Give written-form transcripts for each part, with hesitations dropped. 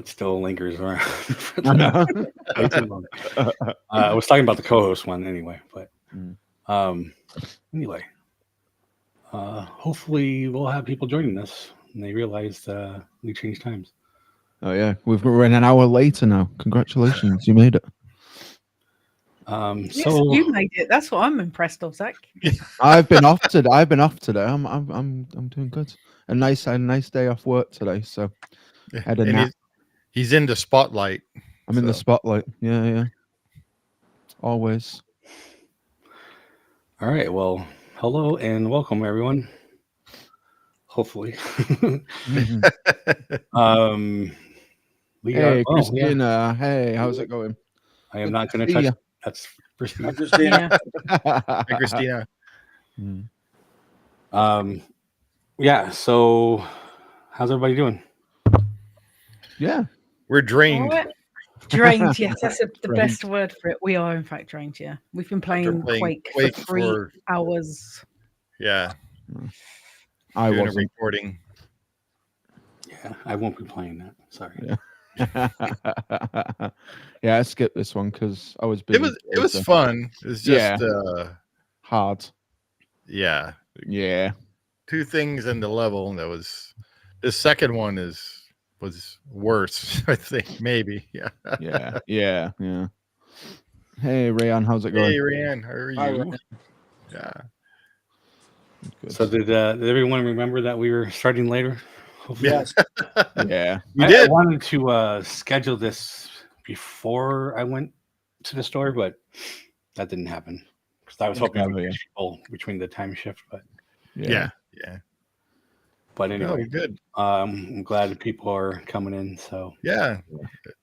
it still lingers around. For I know. way too long. I was talking about the co-host one anyway, but anyway, hopefully we'll have people joining us and they realize we changed times. Oh yeah, we're an hour later now. Congratulations, you made it. Yes, So you made it. That's what I'm impressed of, Zach. I've been off today. I'm doing good. A nice day off work today, so had a And nap. he's in the spotlight. I'm in the spotlight. Yeah. Always. all right, well, hello and welcome everyone. Hopefully. We Hey, are, Christina. Hey, how's it going? I am not going to touch. That's for Hi, Steve. Christina. Hi, Christina. Yeah. So, how's everybody doing? Yeah. We're drained. All right. Drained, yes, that's the Drained. best word for it. We are, in fact, drained, yeah. We've been playing Quake for 3 hours. Yeah. I doing wasn't. a recording. Yeah, I won't be playing that. Sorry. Yeah. Yeah, I skipped this one because I was busy. It was fun. It was just hard. Yeah. Yeah. 2 things in the level that was the second one was worse, I think, maybe. Yeah. Yeah. Hey Rayan, how's it going? Hey Ryan, how are you? Hi, Ryan. Yeah. Good. So did everyone remember that we were starting later? Hopefully. Yes. Yeah. We did. I wanted to schedule this before I went to the store, but that didn't happen because I was hoping to get people between the time shift. But Yeah. But anyway, good. I'm glad that people are coming in. So Yeah.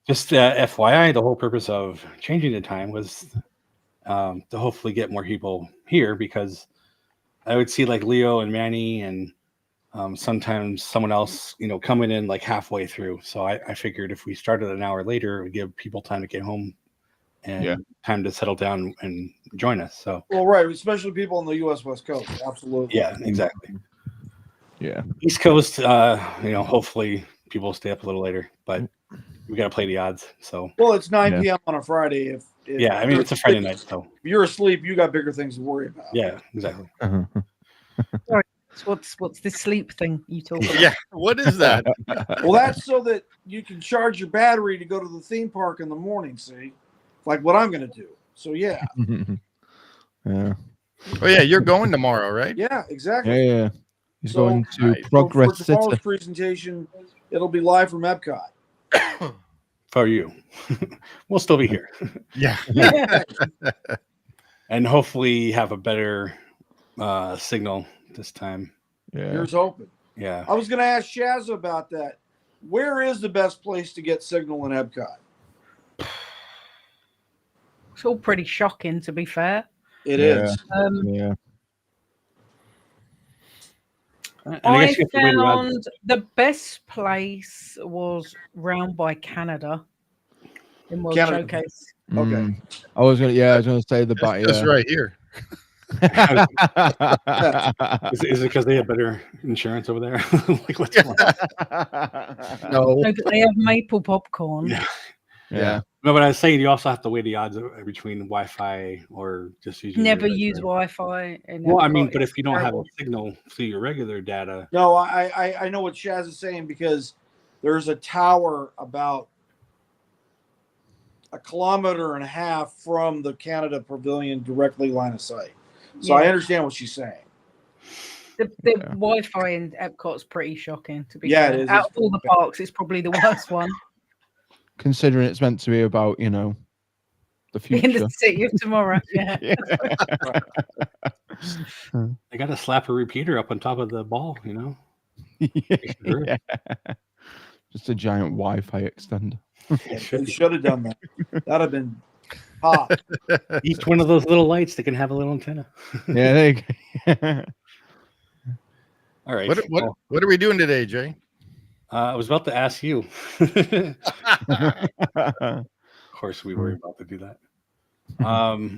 just FYI, the whole purpose of changing the time was to hopefully get more people here because I would see like Leo and Manny and sometimes someone else, coming in like halfway through. So I figured if we started an hour later, it would give people time to get home and time to settle down and join us. So Well, right, especially people on the U.S. West Coast. Absolutely. yeah, exactly. Yeah. East Coast, hopefully people stay up a little later, but we got to play the odds. So Well, it's 9 p.m. on a Friday. If I mean it's a Friday night, so if you're asleep, you got bigger things to worry about. Yeah, exactly. Sorry, what's this sleep thing you talk about? Yeah. What is that? Well, that's so that you can charge your battery to go to the theme park in the morning. See, like what I'm going to do. So yeah. Yeah. Oh yeah, you're going tomorrow, right? Yeah, exactly. Yeah. He's going to Right. Progress for tomorrow's City. presentation, it'll be live from Epcot. For you, we'll still be here. Yeah. And hopefully have a better signal this time. Yeah. Here's hoping. Yeah. I was going to ask Shaz about that. Where is the best place to get signal in Epcot? It's all pretty shocking, to be fair. It is. Yeah. I found the best place was round by Canada in World Showcase. Okay. I was gonna say the back. That's right here. Is it because they have better insurance over there? Like, what's going on? No. No, but they have maple popcorn. Yeah. No, but I was saying you also have to weigh the odds between Wi-Fi or just using. Never use Wi-Fi. Well, I mean, but if you don't have a signal through your regular data. No, I know what Shaz is saying because there's a tower about 1.5 kilometers from the Canada Pavilion, directly line of sight. So I understand what she's saying. The Wi-Fi in Epcot's pretty shocking, to be fair. It is. Out of all the parks, it's probably the worst one. Considering it's meant to be about, the future. In the city of tomorrow, yeah. They got to slap a repeater up on top of the ball, Yeah. Just a giant Wi-Fi extender. They should have done that. That'd have been hot. Each one of those little lights that can have a little antenna. Yeah, there you go. All right. What are we doing today, Jay? I was about to ask you. Of course, we were about to do that.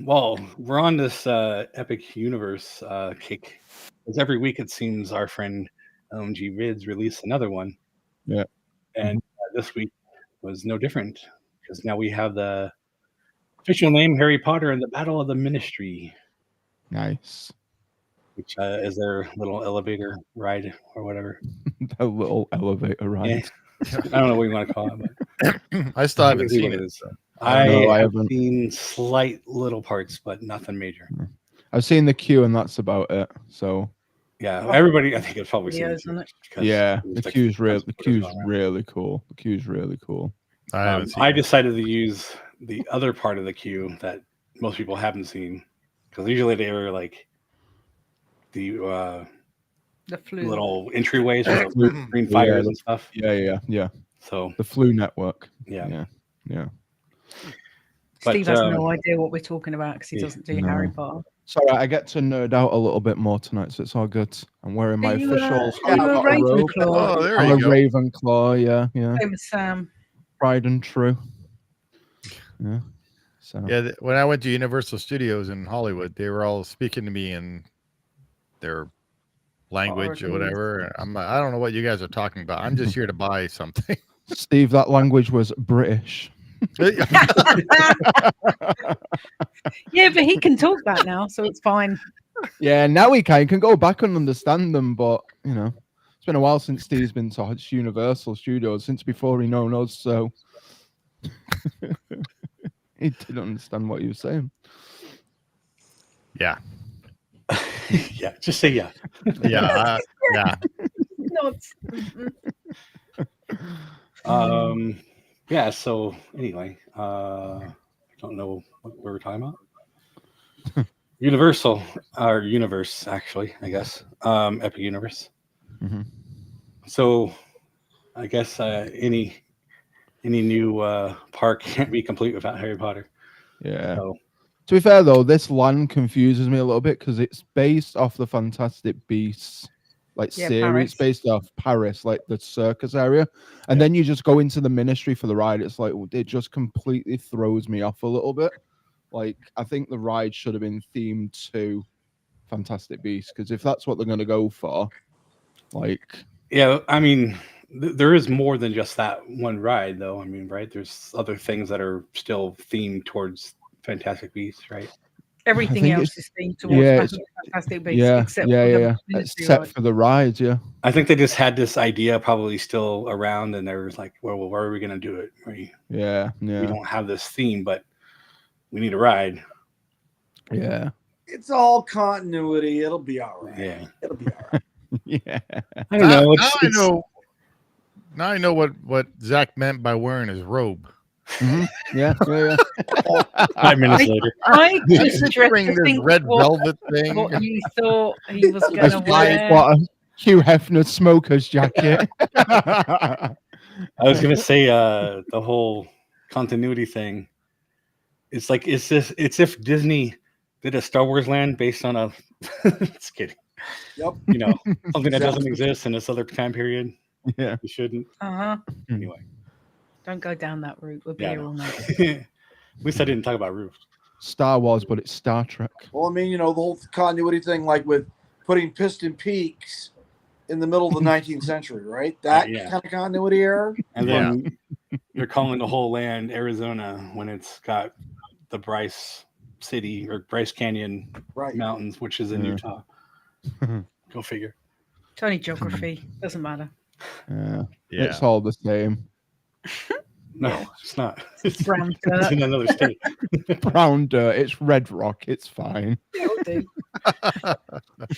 Well, we're on this Epic Universe kick. Because every week it seems our friend LMG Vids release another one. Yeah. And this week was no different, because now we have the official name Harry Potter and the Battle of the Ministry, Nice. which is their little elevator ride or whatever. The little elevator ride. Yeah. I don't know what you want to call it, but I still haven't seen it. is. So. I I have haven't. seen slight little parts, but nothing major. I've seen the queue, and that's about it. So Yeah, everybody, I think it's probably seen Yeah, it. isn't it? yeah, there's the like queue's tons of the photos queue's going around. really cool. The queue's really cool. I haven't seen I it. decided to use the other part of the queue that most people haven't seen, because usually they were like the flu. little entryways with the green fires and stuff. Yeah. So The Flu Network. yeah. Steve But, has no idea what we're talking about because he doesn't do no. Harry Potter. Sorry, I get to nerd out a little bit more tonight, so it's all good. I'm wearing my Are you official a Ravenclaw? Oh, there I'm you a go. Ravenclaw, yeah. Same as Sam. Tried and true. Yeah. So Yeah, when I went to Universal Studios in Hollywood, they were all speaking to me in their language or whatever. I don't know what you guys are talking about. I'm just here to buy something. Steve, that language was British. Yeah, but he can talk that now, so it's fine. Yeah, now he can go back and understand them, but it's been a while since Steve's been to Universal Studios, since before he known us, so he didn't understand what you were saying. Yeah. Yeah, just say yeah. Yeah. Yeah. Yeah, so anyway, I don't know what we were talking about. Universal, or universe, actually, I guess. Epic Universe. Mm-hmm. So I guess any new park can't be complete without Harry Potter. Yeah. So, to be fair, though, this land confuses me a little bit because it's based off the Fantastic Beasts series. Paris. It's based off Paris, like the circus area, and then you just go into the Ministry for the ride. It's like it just completely throws me off a little bit. Like I think the ride should have been themed to Fantastic Beasts, because if that's what they're going to go for, yeah, I mean, there is more than just that one ride, though. I mean, right? There's other things that are still themed towards Fantastic Beasts, right? Everything else is themed towards Fantastic Beasts, except for the rides. Yeah, I think they just had this idea probably still around, and they were like, "Well, where are we going to do it? We don't have this theme, but we need a ride." Yeah, it's all continuity. It'll be all right. Yeah, it'll be all right. Yeah, I don't know. Now I know what Zach meant by wearing his robe. Mm-hmm. Yeah. 5 minutes later, I just wearing this red velvet thing. What you thought he was going to wear? What a Hugh Hefner smoker's jacket. I was going to say the whole continuity thing. It's like it's if Disney did a Star Wars land based on a. Just kidding. Yep. Something that doesn't exist in this other time period. Yeah, you shouldn't. Anyway, don't go down that route. We'll be here all night. At least I didn't talk about roofs. Star Wars, but it's Star Trek. Well, I mean, the whole continuity thing, like with putting Piston Peaks in the middle of the 19th century, right? That kind of continuity error. And then you're calling the whole land Arizona when it's got the Bryce City or Bryce Canyon Mountains, which is in Utah. Go figure. It's only geography. Doesn't matter. Yeah. It's all the same. No, it's not. It's brown dirt. It's in another state. Brown dirt. It's red rock. It's fine. It'll do.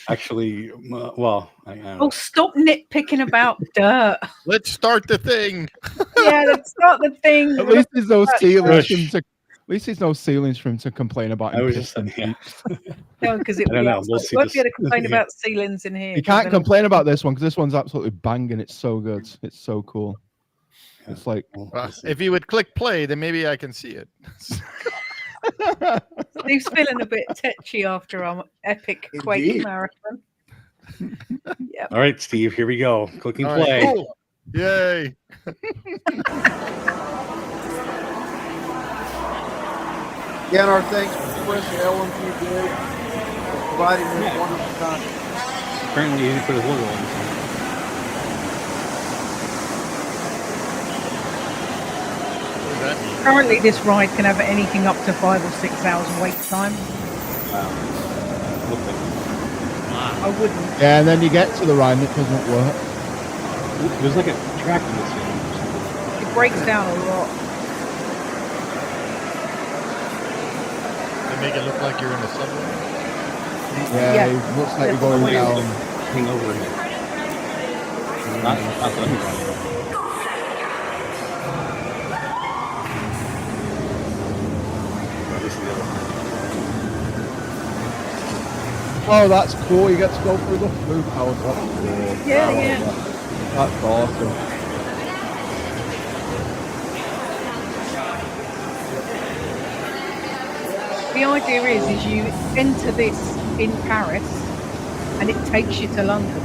Actually, well, stop nitpicking about dirt. Let's start the thing. Yeah, let's start the thing. At least there's no ceilings. At least there's no ceilings for him to complain about. I was just saying, No, because it I don't know. We'll won't be able to complain about ceilings in here. You can't complain about this one because this one's absolutely banging. It's so good. It's so cool. It's like if you would click play, then maybe I can see it. Steve's feeling a bit tetchy after our epic Quake marathon. Yep. All right, Steve, here we go. Clicking play. Right, cool. Yay. Again, our thanks to Chris and LMP Day for providing this wonderful content. Apparently, he didn't put his logo on this one. Currently, this ride can have anything up to 5 or 6 hours wait time. I wouldn't. Yeah, and then you get to the ride and it doesn't work. There's like a track in this game or something. It breaks down a lot. They make it look like you're in the subway. Yeah, it looks like you're going down. Hang over here. Not the underground. This is the other one. Oh, that's cool. You get to go through the food house. That's cool. Yeah, yeah. That's awesome. The idea is you enter this in Paris, and it takes you to London.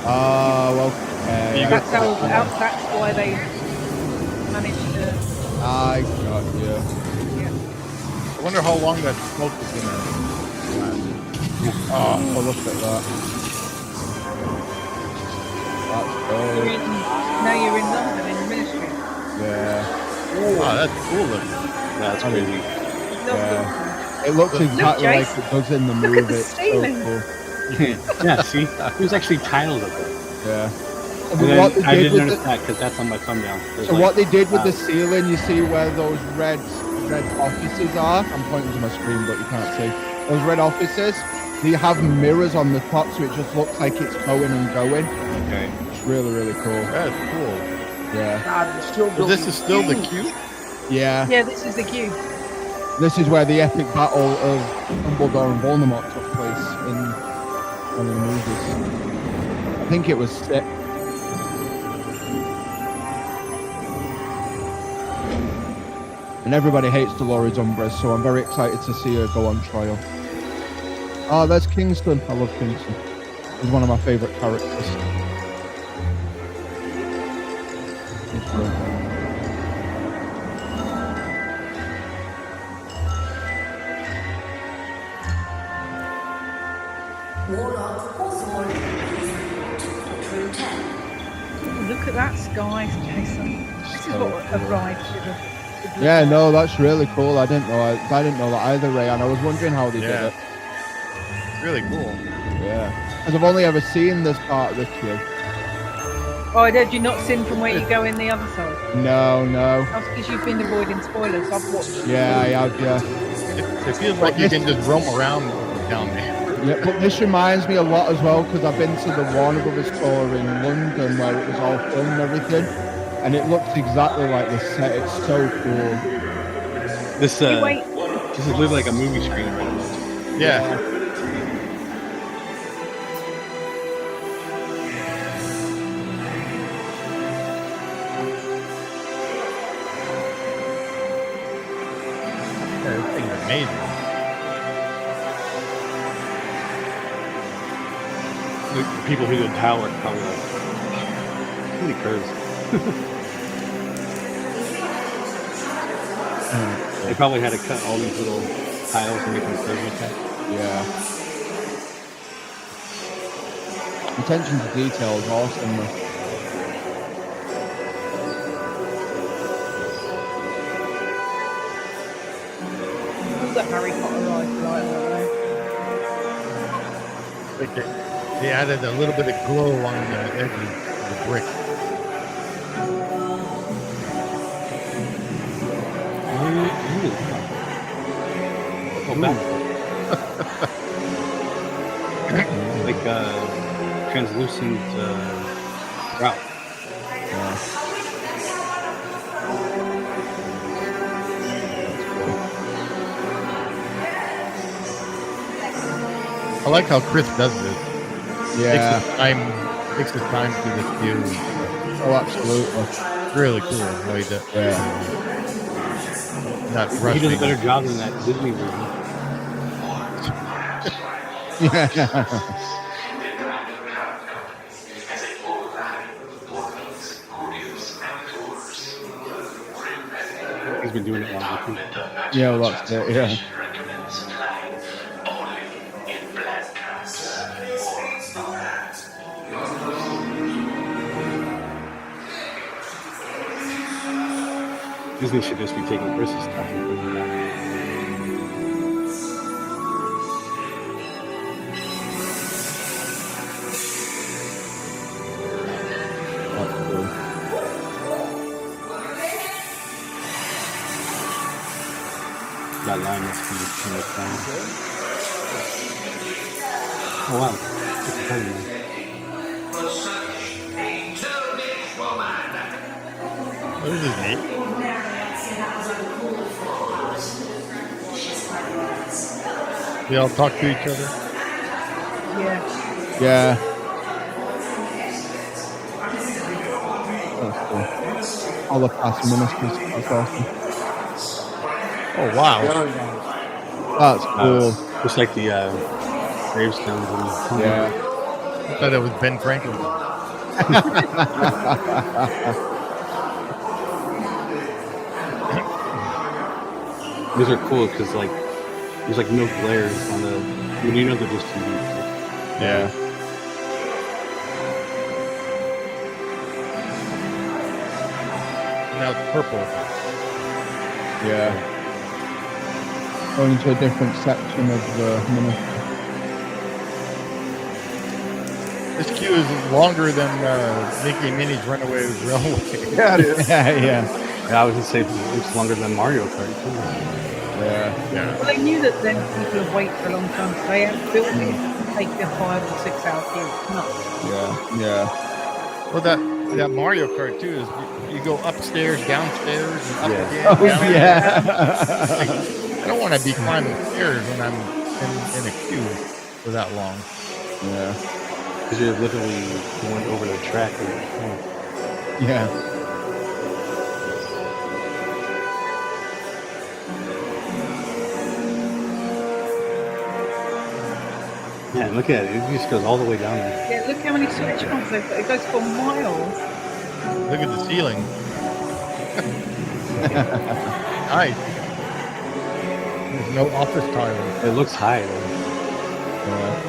Oh, okay. That's why they managed to. I got you. I wonder how long that smoke is gonna last. Oh, look at that. That's dope. Now you're in London in the ministry. Yeah. Oh, that's cool looking. That's crazy. Yeah. It looks exactly like Jace. it does in the Look at movie. the It's so ceiling. cool. Yeah, see? There's actually tiles up there. Yeah. And But then what they I did didn't with notice that because that's on my thumbnail. There's So like, what they did with the ceiling, you see where those red offices are? I'm pointing to my screen, but you can't see. Those red offices, they have mirrors on the top, so it just looks like it's going and going. Okay. It's really, really cool. That's cool. Yeah. God, we're still So this building is still the cube. cube? Yeah. Yeah, this is the queue. This is where the epic battle of Dumbledore and Voldemort took place in one of the movies. I think it was 6. And everybody hates Dolores Umbridge, so I'm very excited to see her go on trial. Oh, there's Kingston. I love Kingston. He's one of my favourite characters. He's great. Warlock Hawthorne, please report to Courtroom 10. Oh, look at that sky, Jason. This is what a ride should have. Yeah, no, that's really cool. I didn't know. I didn't know that either, Ray. And I was wondering how they did Yeah. it. Really cool. Yeah, because I've only ever seen this part of the queue. Oh, did you not seen from where you go in the other side? No. That's because you've been avoiding spoilers. I've watched. Yeah, I have. Yeah. It feels like you can just roam around down there. Yeah, but this reminds me a lot as well because I've been to the Warner Brothers store in London where it was all filmed and everything, and it looks exactly like the set. It's so cool. This Hey, wait. this is literally like a movie screen right now. Yeah. This thing's amazing. The people who did Tower probably like, holy curves. They probably had to cut all these little tiles and make them curves like that. Yeah. Attention to detail is awesome. All the Harry Potter rides like that. Like they added a little bit of glow on the edges of the brick. Oh, back. Like translucent route. I like how Chris does this. Yeah. Takes his time to this view. Oh, absolutely. Really cool how he does. Yeah. Not He rushing. does a better job than that Disney movie. Yeah. He's been doing it longer too. Yeah, well, that's it. Yeah. Disney should just be taking Chris's stuff and putting it out. That's cool. That line must be in the phone. Oh wow. It's a funny one. What is his name? They all talk to each other. Yeah. Yeah. That's cool. All the past ministers. That's awesome. Oh wow! That's cool. Just like the gravestones and Yeah. I thought it was Ben Franklin. those are cool because like there's like no glares on the when you know they're just TV. Yeah. Now it's purple. Yeah. Going into a different section of the ministry. This queue is longer than Mickey and Minnie's Runaway Railway. Yeah, it is. Yeah. Yeah, I was gonna say it's longer than Mario Kart too. Yeah. Yeah. Well, they knew that then people would wait for a long time, so they had built it to take the 5 or 6 hour queue. It's nuts. Yeah. Well, that Mario Kart too is you go upstairs, downstairs, and up Yeah. again. Oh down again. yeah. Like, I don't want to be climbing stairs when I'm in a queue for that long. Yeah. Because you're literally going over the track. Yeah. Yeah, look at it. It just goes all the way down there. Yeah, look how many switch points they've got. It goes for miles. Look at the ceiling. Nice. There's no office tile. It looks high though. Yeah.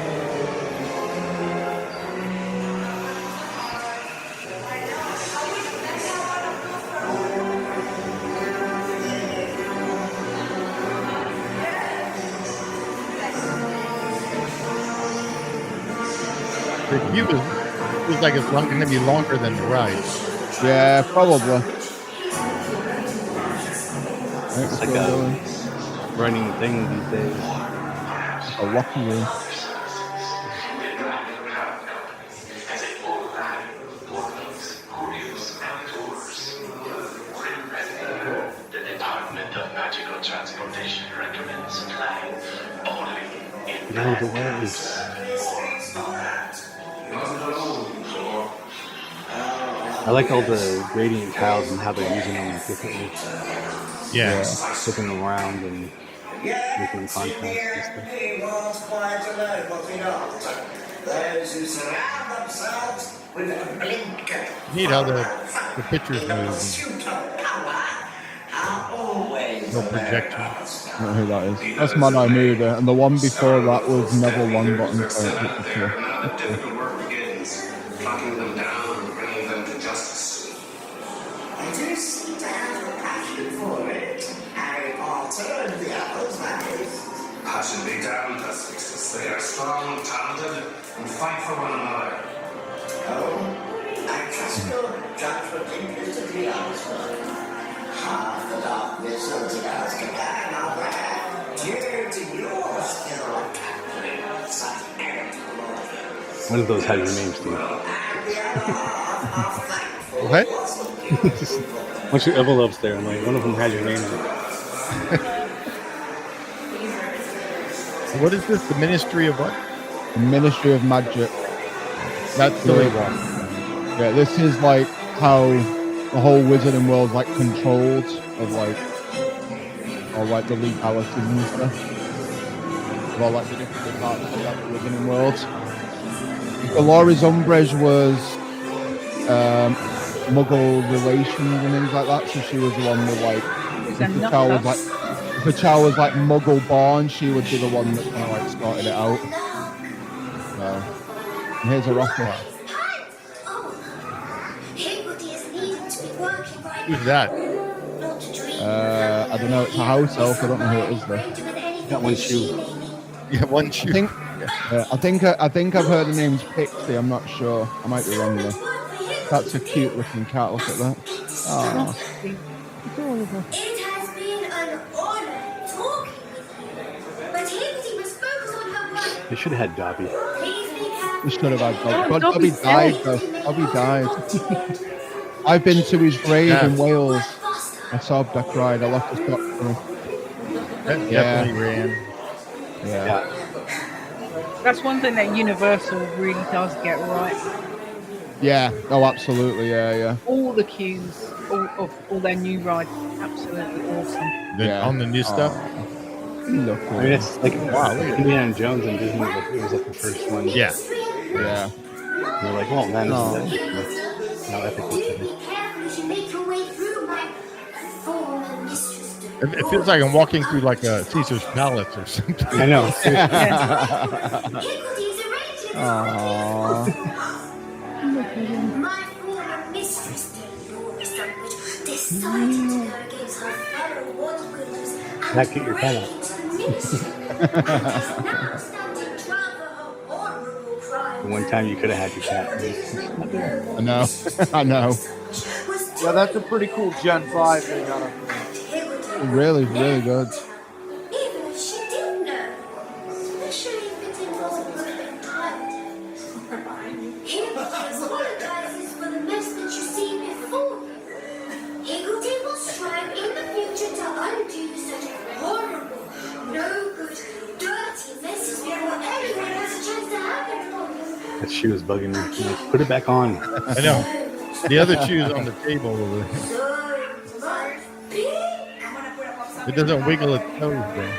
The queue is like it's going to be longer than the ride. Yeah, probably. It's like a running thing these days. a locker room. The Department of Magical Transportation recommends flying only in No, the waves. I like all the gradient tiles and how they're using them differently. Yeah. Flipping them around and making contrast and stuff. Those who surround themselves with a blinker. Neat how the pictures move. Pursuit of power are always No projection. I don't know who that is. That's Man I Moved, and the one before that was Neville Longbottom. Now the difficult work begins, tracking them down and bringing them to justice. I do seem to have a passion for it. Harry Potter and the others, that is. Passion be damned, Sixtus. They are strong, talented, and fight for one another. Oh, I trust your judgment implicitly, Osborne. Half the darkness of the Azkaban are there, due to your skill of capturing such errant warriors. One of those has your name, Steve. What? Once your envelope's there, I'm like, one of them has your name in it. What is this? The Ministry of what? The Ministry of Magic. That's silly one. Yeah, this is like how the whole wizarding world's like controlled of like, or like the legalities and stuff. Of all like the different parts of like, the wizarding world. Dolores Umbridge was Muggle relations and things like that, so she was the one with like, Is if that the not child was us? like, if a child was like Muggle born, she would be the one that kind of like started it out. So, and here's a rocker. Hi. Oh, Hagrid is needing to be working right Who's now. that? Not to dream I don't know. It's a house elf. I don't know who it is though. Got one shoe. Yeah, one I shoe. think I think I've heard the name's Pixie. I'm not sure. I might be wrong though. That's a cute looking cat. Look at that. Oh, adorable. It has been an honor talking with you. But Higgledy must focus on her work. They should have had Dobby. Please be careful. We should have had Dobby. Oh, But Dobby Dobby's died dead. though. Dobby died. I've been to his grave Yeah. in Wales. Faster. I sobbed. I cried. I left the stop for him. That Yeah. definitely ran. Yeah. Yeah. That's one thing that Universal really does get right. Yeah. Oh, absolutely. Yeah. All the queues of all their new rides, absolutely awesome. Yeah. On the new stuff. Look. I mean, it's like Wow, look at Indiana Jones and Disney. It was like the first one. Yeah. Yeah. You're like, oh man, Oh. this is how epic this Please is. be careful as you make your way through my former mistress. It feels like I'm walking through like a Caesar's Palace or something. I know. Higgledy's arranging Aww. my former mistress, Dolores Dunwood, decided to go against her fellow water wielders and That get your pen break out. into the ministry. And is now standing trial for her horrible crime. One time you could have had your cat. I know. I know. Yeah, that's a pretty cool Gen 5 they got up there. Really, really good. Even if she did know, especially if it involved her kindness. Higgledy apologizes for the mess that you see before you. Higgledy will strive in the future to undo such horrible, no good, dirty messes before anyone has a chance to have it for you. That shoe was bugging me. I'm like, put it back on. I know. The other shoe's on the table over there. So much big. It doesn't wiggle its toes though.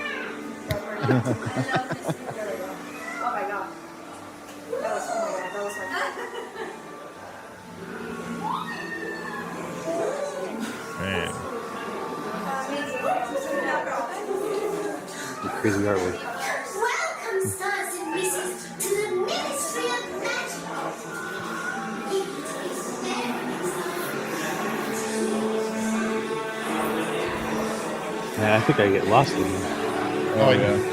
Man. The crazy artwork. Welcome, sons and misses, to the Ministry of Magic. It is very Yeah, I think I get lost in here. Oh yeah.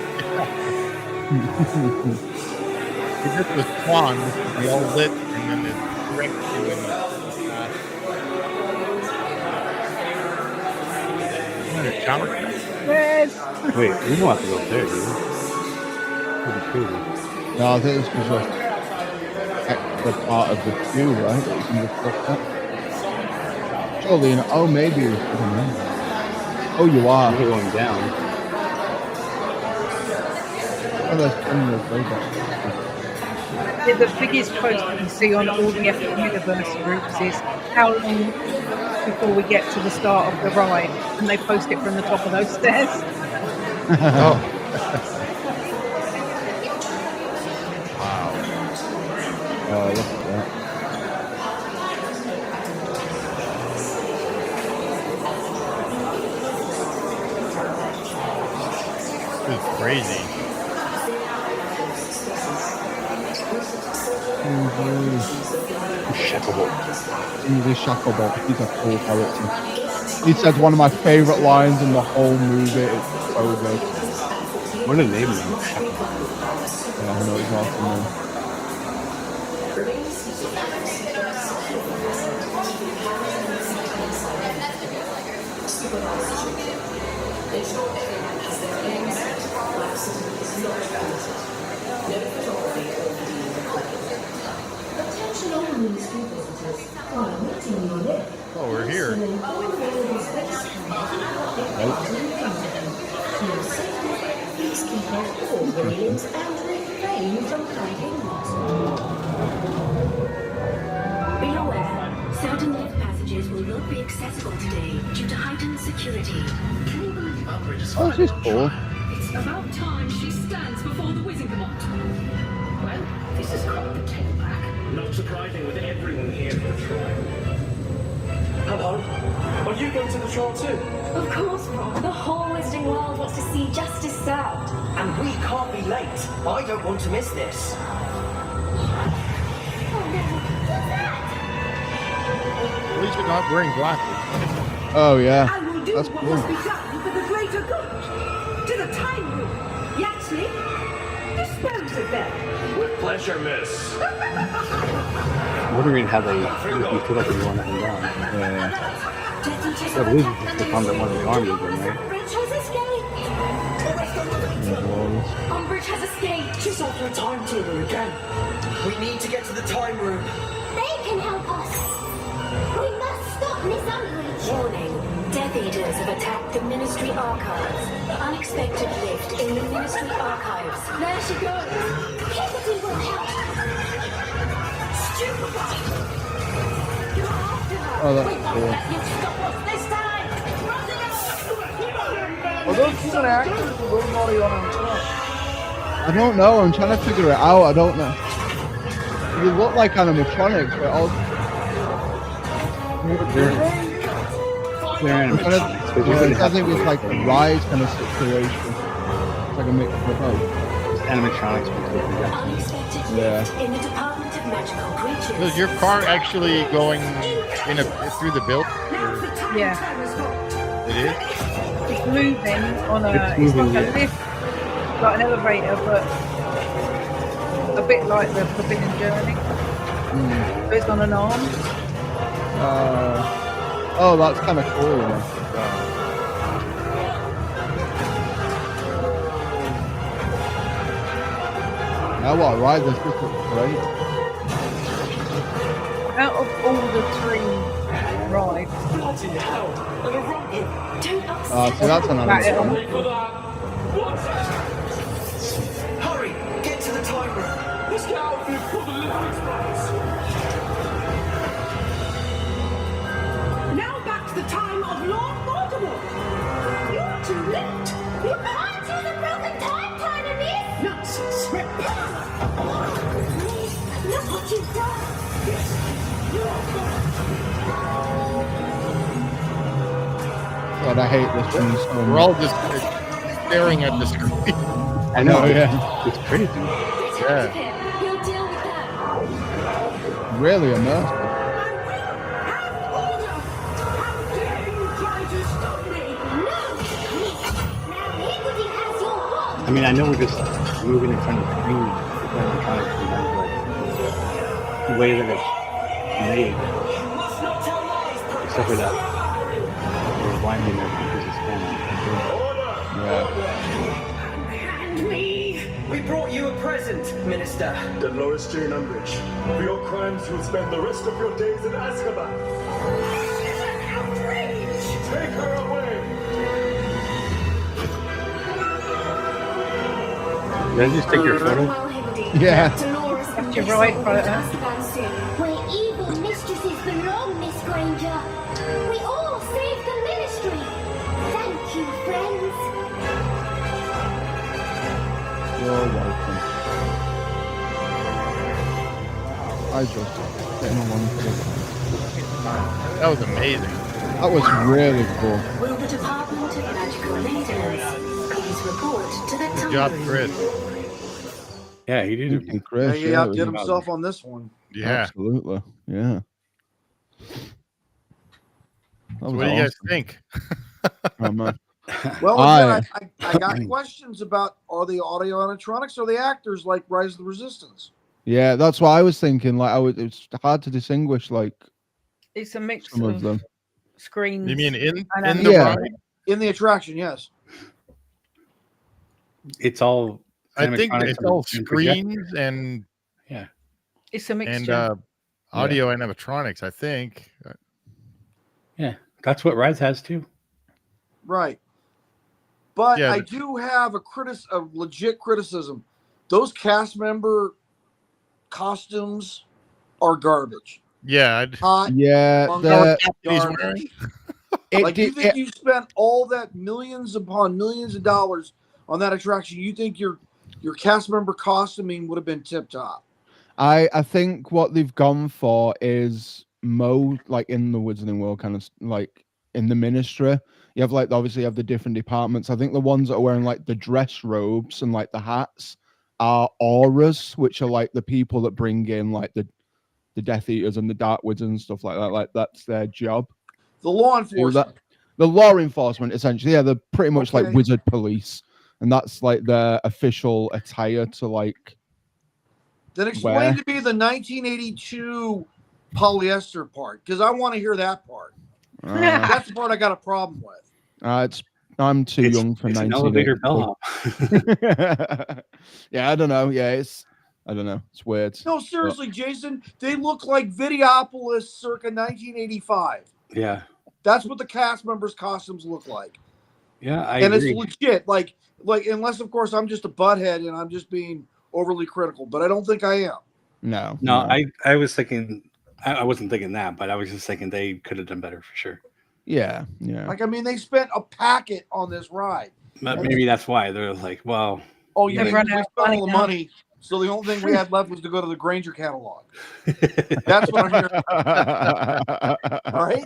It's just the swan, they all lit, and then it's direct to the shower. Red. Wait, we don't have to go up there, do we? That'd be crazy. No, I think it's just an extra part of the queue, right? That you can just look at. Surely, oh, maybe. I don't know. Oh, you are. We're going down. Oh, there's plenty of those. Yeah, the biggest post that you see on all the Epic Universe groups is how long before we get to the start of the ride, and they post it from the top of those stairs. Oh. Oh, look at that. It's crazy. Shacklebolt. English Shacklebolt. He's a cool character. He said one of my favourite lines in the whole movie. It's so good. What a name, man. Shacklebolt. Yeah, I know it's awesome, man. Attention all ministry visitors. While meeting your lift, Oh, we're here. all available space to your safety, please keep off all the railings and refrain from climbing. Be aware, certain lift passages will not be accessible today due to heightened security. Can you believe Oh, this is cool. It's about time she stands before the Wizzinghamot. Well, this is quite the tailback. Not surprising with everyone here for the trial. Hello? Are you going to the trial too? Of course, Ron. The whole Wizarding world wants to see justice served. And we can't be late. I don't want to miss this. At least you're not wearing glasses. Oh, yeah. I will do That's what cool. must be done for the greater good. To the time room. Yaxley, dispose of them. With pleasure, miss. I'm wondering how they you feel like they want nothing done. I believe it's just become that one of the army again, right? Umbridge has escaped. Umbridge has escaped. She's off her timetable again. We need to get to the time room. They can help us. We must stop Miss Umbridge. Warning. Death Eaters have attacked the Ministry Archives. Unexpected lift in the Ministry Archives. There she goes. Peabody will help. Stupefy. Go after her. Oh, that's We won't cool. let you stop us this time. Are those human actors or those audio animatronics? I don't know. I'm trying to figure it out. I don't know. They look like animatronics, but all. They're animatronics. But I think it's like a ride kind of situation. It's like a mix of both. animatronics because of the Unexpected Yeah. lift in the Department of Magical Creatures. Is your car actually going through the building? Now's the time Yeah. Tara's got. It is? It's moving on a. It's It's moving, like a yeah. lift, like an elevator, but a bit like the Forbidden Journey. So it's on an arm. Oh, that's kind of cool. Yeah. Now what a ride, this looks great. Out of all the 3 rides, Bloody hell! And a rumble! Don't upset Oh, see, that's an Back it animatronic. on. Wait for that! What? Hurry! Get to the time room! Let's get out of here before the lift explodes! Now back to the time of Lord Voldemort. You're too late. You can't use a broken time turner, miss. Nonsense. Repair. Look what you've done. God, I hate this one so We're much. all just staring at the screen. I know. Oh, yeah. It's crazy. Get out Yeah. of here. We'll deal with that. Really immersive. Have order. How dare you try to stop me? No. Now Peabody has your wand. I mean, I know we're just moving in front of the screen, but the way that it's made, Must not tell lies, except for that we're winding there because it's kind Yeah. And me. We brought you a present, Minister. The Loris Jane Umbridge. For your crimes, you'll spend the rest of your days in Azkaban. This is an outrage. Take her away! of. Did I just take your photo? Well, Hibbity. Yeah. Dolores and That's your Miss right, Umbridge photo. Azkaban soon. Where evil mistresses belong, Miss Granger. We all saved the ministry. Thank you, friends. You're welcome. I just getting along for this. That was amazing. That was really cool. Will the Department of Magical Leaders please report to the Good job, time Chris. room? Yeah, he did. And Chris, Yeah, he yeah, outdid it was- himself on this one. Yeah. Absolutely. Yeah. That was What do you guys awesome. think? Oh, man. Well, Aye. again, I got questions about, are the audio animatronics or the actors like Rise of the Resistance? Yeah, that's what I was thinking. Like, it's hard to distinguish like It's a mix some of them. screens. You mean in And the Yeah. ride? In the attraction, yes. It's all. I think animatronics it's all and projectors. screens and It's a mixture. audio animatronics. I think. Yeah, that's what Rise has too. Right. But Yeah, I but- do have a legit criticism. Those cast member costumes are garbage. Yeah. Hot, Yeah, funky He's garbage. wearing. Like, you think you spent all that millions upon millions of dollars on that attraction? You think your cast member costuming would have been tip top? I think what they've gone for is like in the Wizarding World, kind of like in the Ministry. You have like obviously you have the different departments. I think the ones that are wearing like the dress robes and like the hats are auras, which are like the people that bring in like the Death Eaters and the Dark Wizards and stuff like that. Like that's their job. The law Do that. enforcement. the law enforcement essentially. Yeah, they're pretty much like Okay. wizard police, and that's like their official attire to like. Then explain Where? to me the 1982 polyester part, because I want to hear that part. That's the part I got a problem with. I'm too young for it's an 1982. elevator bellhop. Yeah, I don't know. Yeah, I don't know. It's weird. No, seriously, Jason, they look like Videopolis circa 1985. Yeah. That's what the cast members' costumes look like. Yeah, I and agree. it's legit. Like unless of course I'm just a butthead and I'm just being overly critical, but I don't think I am. No. I was thinking, I wasn't thinking that, but I was just thinking they could have done better for sure. Yeah. Like, I mean, they spent a packet on this ride. But maybe that's why they're like, well, Oh, you They've mean run we out spent of all the money now. money, so the only thing we had left was to go to the Granger catalog. That's what I'm hearing. Right?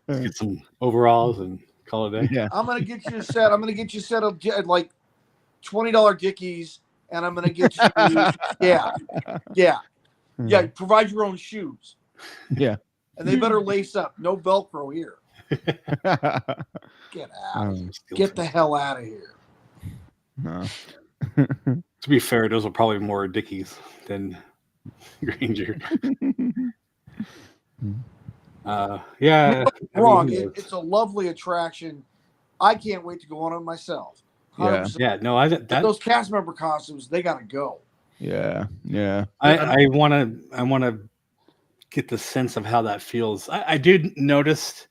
get some overalls and call it a day. Yeah. I'm gonna get you a set. I'm gonna get you a set of like $20 Dickies, and I'm gonna get you provide your own shoes. Yeah. And they better lace up. No Velcro here. Get out. Get the hell out of here. No. To be fair, those are probably more Dickies than Granger. Yeah. Wrong. I mean, It's a lovely attraction. I can't wait to go on it myself. 100%. Yeah. No, But those cast member costumes, they gotta go. Yeah. Yeah. I want to get the sense of how that feels. I did notice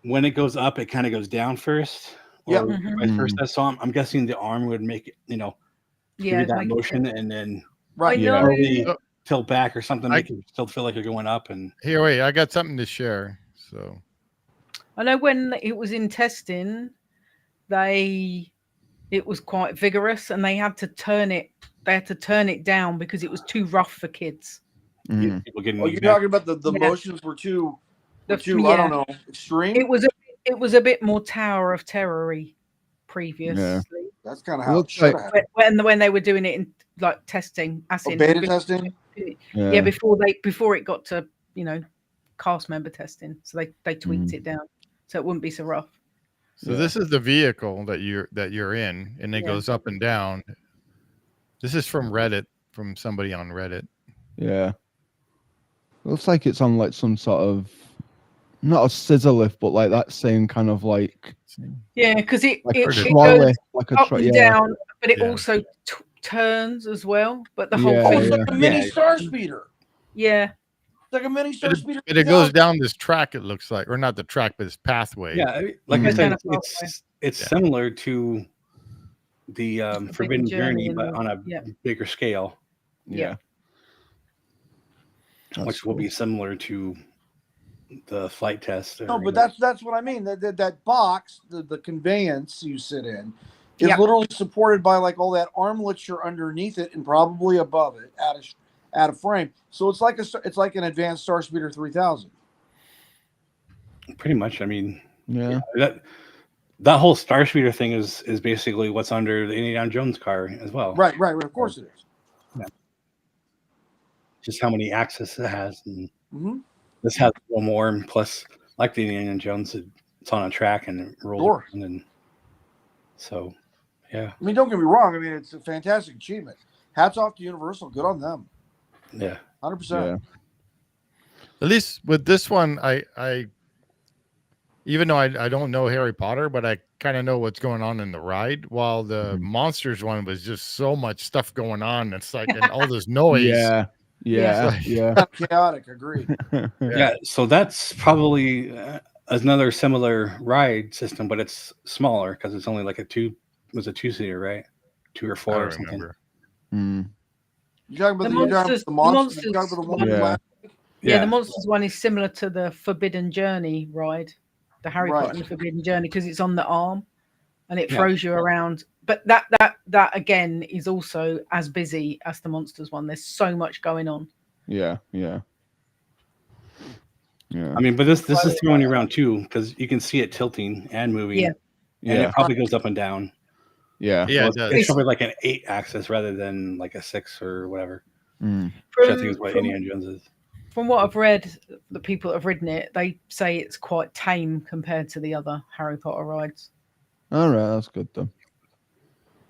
when it goes up, it kind of goes down first. Yeah. Vice versa. So I'm guessing the arm would make it, give you that motion, and then Right. slowly tilt back or something, make you still feel like you're going up. And Here, wait, I got something to share. So I know when it was in testing, it was quite vigorous, and they had to turn it. They had to turn it down because it was too rough for kids. people getting Oh, you're talking about the motions were too I don't know, extreme. It was a bit more Tower of Terror-y previously. That's kind of how it should have. When they were doing it in like testing, as in beta testing. Yeah, before it got to cast member testing, so they tweaked it down so it wouldn't be so rough. So this is the vehicle that you're in, and it goes up and down. This is from Reddit, from somebody on Reddit. Yeah. Looks like it's on like some sort of, not a scissor lift, but like that same kind of like. Yeah, because it goes like a up and down, but it also turns as well. But the whole thing, it's like a mini star speeder. Yeah. It's like a mini star speeder. But it goes down this track, it looks like, or not the track, but this pathway. Yeah, like I said, it's similar to the Forbidden Journey, but on a bigger scale. Yeah. Which will be similar to the flight test. No, but that's what I mean. That box, the conveyance you sit in, is literally supported by like all that armletcher underneath it and probably above it at a frame. So it's like an advanced Star Speeder 3000. Pretty much. I mean, that whole Star Speeder thing is basically what's under the Indiana Jones car as well. Right. Of course it is. Yeah. Just how many axes it has, and this has a little more. And plus, like the Indiana Jones, it's on a track and it rolls around, and so yeah. I mean, don't get me wrong. I mean, it's a fantastic achievement. Hats off to Universal. Good on them. Yeah, 100%. At least with this one, I even though I don't know Harry Potter, but I kind of know what's going on in the ride. While the Monsters one was just so much stuff going on, it's like and all this noise. Yeah. Chaotic. Agreed. Yeah. So that's probably another similar ride system, but it's smaller because it's only like a two-seater, right? 2 or 4 or something. You talking about the Monsters? You talking about the one? The Monsters one is similar to the Forbidden Journey ride, the Harry Potter and the Forbidden Journey, because it's on the arm and it throws you around. But that again is also as busy as the Monsters one. There's so much going on. Yeah. I mean, but this is throwing you around too, because you can see it tilting and moving. Yeah. And it probably goes up and down. Yeah. Yeah. So it's probably like an 8-axis rather than like a 6 or whatever. Which I think is what Indiana Jones is. From what I've read, the people that have ridden it, they say it's quite tame compared to the other Harry Potter rides. All right, that's good though.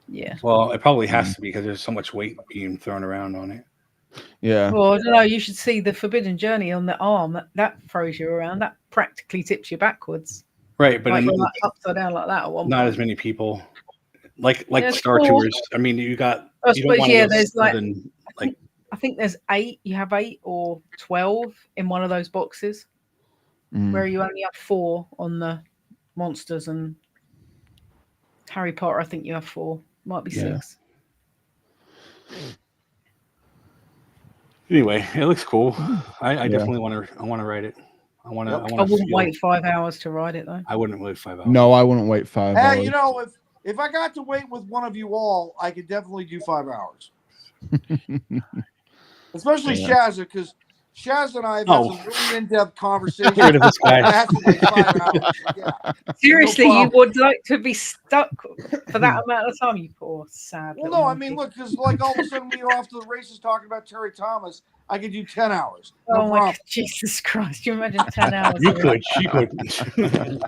Yeah. Well, it probably has to be because there's so much weight being thrown around on it. Yeah. Well, I don't know. You should see the Forbidden Journey on the arm. That throws you around. That practically tips you backwards. Right, but Like you're like upside down like that at one not point. as many people. Like Yeah, Star cool. Tours. I mean, you got. I You don't suppose, want yeah, to go there's like, sudden, like I think there's 8. You have 8 or 12 in one of those boxes, where you only have 4 on the monsters, and Harry Potter, I think you have 4. Might be 6. Anyway, it looks cool. I definitely want to. I want to ride it. I want to. I wouldn't wait 5 hours to ride it though. I wouldn't wait 5 hours. No, I wouldn't wait 5 hours. Hey, you know, if I got to wait with one of you all, I could definitely do 5 hours. Especially Shazza, because Shazza and I have had some really in-depth conversations. Get rid of this guy. I have to wait 5 hours. Yeah. Seriously, No you would like to be stuck for that amount of time, you poor sad. Well, little no, I monkey. mean, look, because like all of a sudden we go off to the races talking about Terry Thomas. I could do 10 hours. No Oh my problem. God, Jesus Christ! You imagine 10 hours? You could. She could.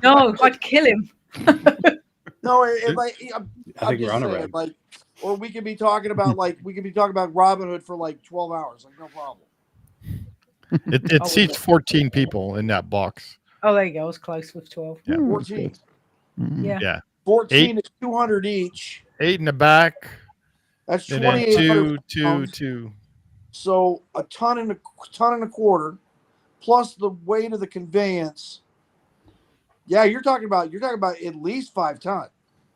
No, I'd kill him. No, I think we're on a ride. like, or we could be talking about Robin Hood for like 12 hours. Like, no problem. It seats 14 people in that box. Oh, there you go. I was close with 12. Yeah. 14. Yeah. Yeah. 14 is 200 each. 8 in the back. That's And then 2,800 two. So a ton and a quarter, plus the weight of the conveyance. Yeah, you're talking about at least 5 tons.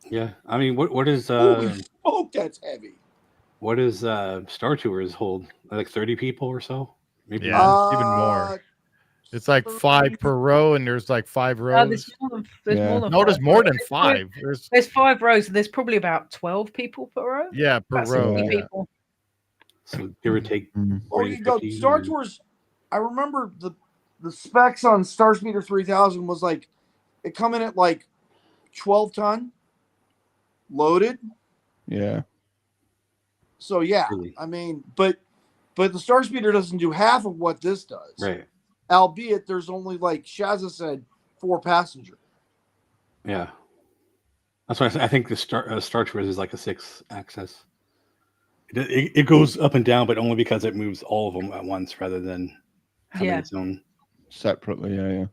Yeah, I mean, what is Holy smoke, that's heavy. what is Star Tours hold? Like 30 people or so? Maybe Yeah, more. even more. It's like 5 per row, and there's like 5 rows. There's more than No, there's 5 more rows. than 5. There's 5 rows, and there's probably about 12 people per row. Yeah, per About row. 60 Yeah. people. So give or take. Or 40, you go 50, Star Tours. I remember the specs on Star Speeder 3000 was like it come in at like 12 ton loaded. Yeah. So yeah, Really? I mean, but the Star Speeder doesn't do half of what this does. Right. Albeit there's only, like Shazza said, 4 passenger. Yeah. That's why I think the Star Tours is like a 6-axis. It goes up and down, but only because it moves all of them at once rather than having its own separately. Yeah.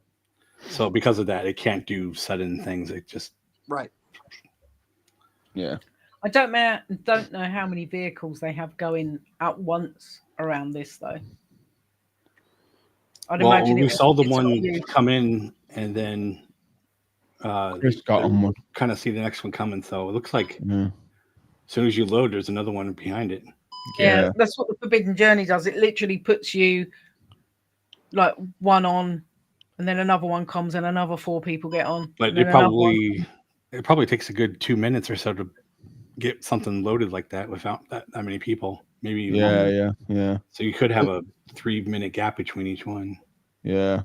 So because of that, it can't do sudden things. It just right. Yeah. I don't know how many vehicles they have going at once around this though. I'd imagine we saw the one you. come in, and then Chris got on one. Kind of see the next one coming. So it looks like as soon as you load, there's another one behind it. Yeah, that's what the Forbidden Journey does. It literally puts you like one on, and then another one comes, and another 4 people get on. But it probably takes a good 2 minutes or so to get something loaded like that without that many people. Maybe longer. Yeah. So you could have a 3-minute gap between each one. Yeah.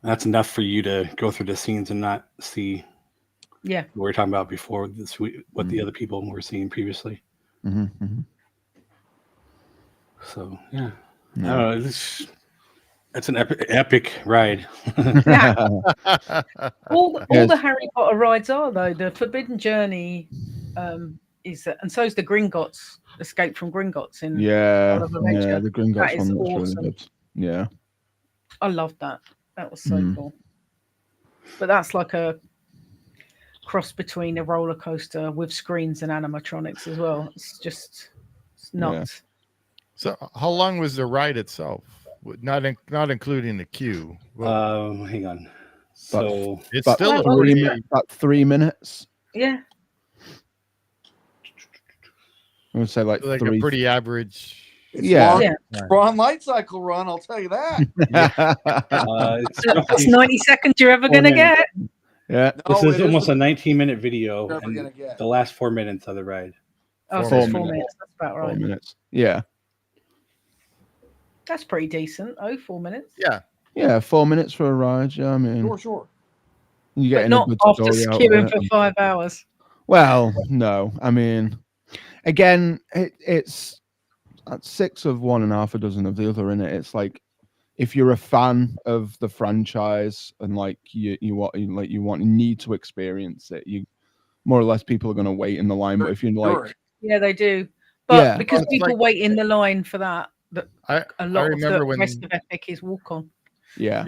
That's enough for you to go through the scenes and not see. Yeah. What we were talking about before, what the other people were seeing previously. So yeah. I don't know. That's an epic ride. all the Harry Potter rides are though. The Forbidden Journey is, and so is the Gringotts Escape from Gringotts in the Gringotts that is one looks awesome. really good. Yeah, I loved that. That was so cool. But that's like a cross between a roller coaster with screens and animatronics as well. It's nuts. So how long was the ride itself? Not including the queue. Hang on. So it's still about 3 minutes. Yeah. I would say like a pretty average. Ron light cycle run, I'll tell you that. It's 90 seconds you're ever going to get. Yeah. This is almost a 19-minute video. Never And gonna get. the last 4 minutes of the ride. Oh, so it's 4 minutes. That's about right. 4 minutes. Yeah. That's pretty decent. 4 minutes. Yeah, 4 minutes for a ride. Yeah, I mean, Sure. You get not after queuing for 5 hours. Well, no. I mean, again, it's That's 6 of one and half a dozen of the other, in it. It's like if you're a fan of the franchise and like you need to experience it, you more or less people are going to wait in the line. But if you're like, yeah, they do. But Yeah. because It's people like- wait in the line for that, I a lot of remember the when- rest of Epic is walk on. yeah.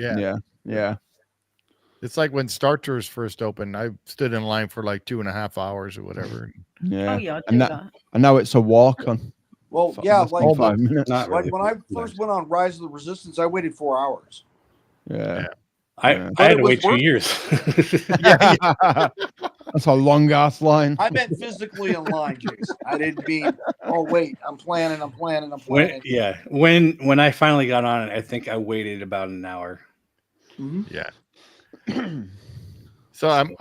It's like when Star Tours first opened. I stood in line for like 2.5 hours or whatever. Oh yeah, I do and that. And now it's a walk on. Well, yeah, like 5 minutes. Not like really. when I first went on Rise of the Resistance, I waited 4 hours. Yeah. I But had it to was wait 2 worth it. years. That's a long ass line. I meant physically in line, Jason. I didn't mean, oh wait, I'm planning. When I finally got on it, I think I waited about an hour. Mm-hmm. Yeah. So I'm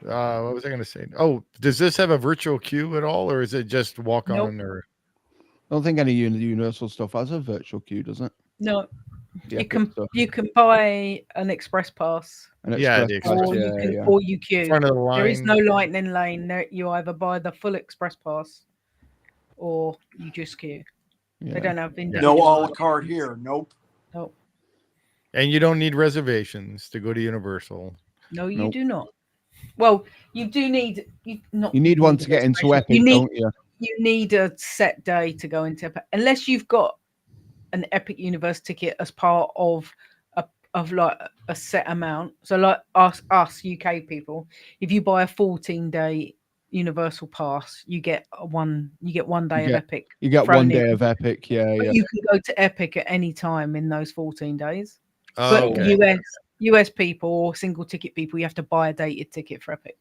what was I going to say? Oh, does this have a virtual queue at all, or is it just walk on? Nope. Or I don't think any Universal stuff has a virtual queue, does it? No, The you Epic can stuff. you can buy an express pass, An Yeah, express the pass, or you can yeah. or you queue. front of the line. There is no lightning lane. There, you either buy the full express pass, or you just queue. Yeah. They don't have individual. No a la carte here. Nope. Nope. And you don't need reservations to go to Universal. No, you Nope. do not. Well, you do need you need one to get into Epic, you need, don't you? You need a set day to go into Epic, unless you've got an Epic Universe ticket as part of like a set amount. So like us UK people, if you buy a 14-day Universal pass, you get one day of Epic. You get thrown 1 day in. of Epic, yeah. But you can go to Epic at any time in those 14 days. Oh, But okay. US people or single ticket people, you have to buy a dated ticket for Epic.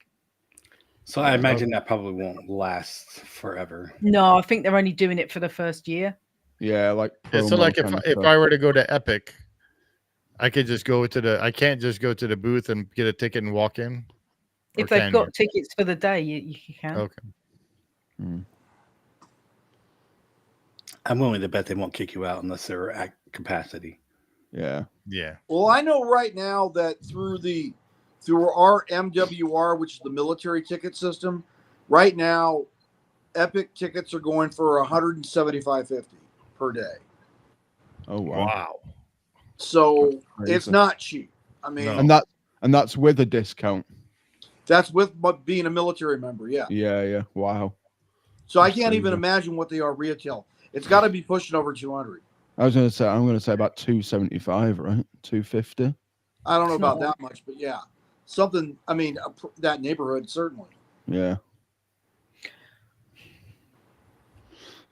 So I imagine that probably won't last forever. No, I think they're only doing it for the first year. Yeah, like Yeah, so promo like kind of if stuff. I were to go to Epic, I could just go to I can't just go to the booth and get a ticket and walk in. Or If they've can got you? tickets for the day, you can. Okay. I'm willing to bet they won't kick you out unless they're at capacity. Yeah. Yeah. Well, I know right now that through our MWR, which is the military ticket system, right now, Epic tickets are going for $175.50 per day. Oh wow. Wow. So That's crazy. it's not cheap. I mean, No. And that's with a discount. that's with being a military member. Yeah. Yeah. Wow. So I That's can't even crazy. imagine what they are retail. It's got to be pushing over 200. I'm gonna say about 275, right? 250. I don't know It's about not- that much, but yeah, something. I mean, that neighborhood certainly. Yeah.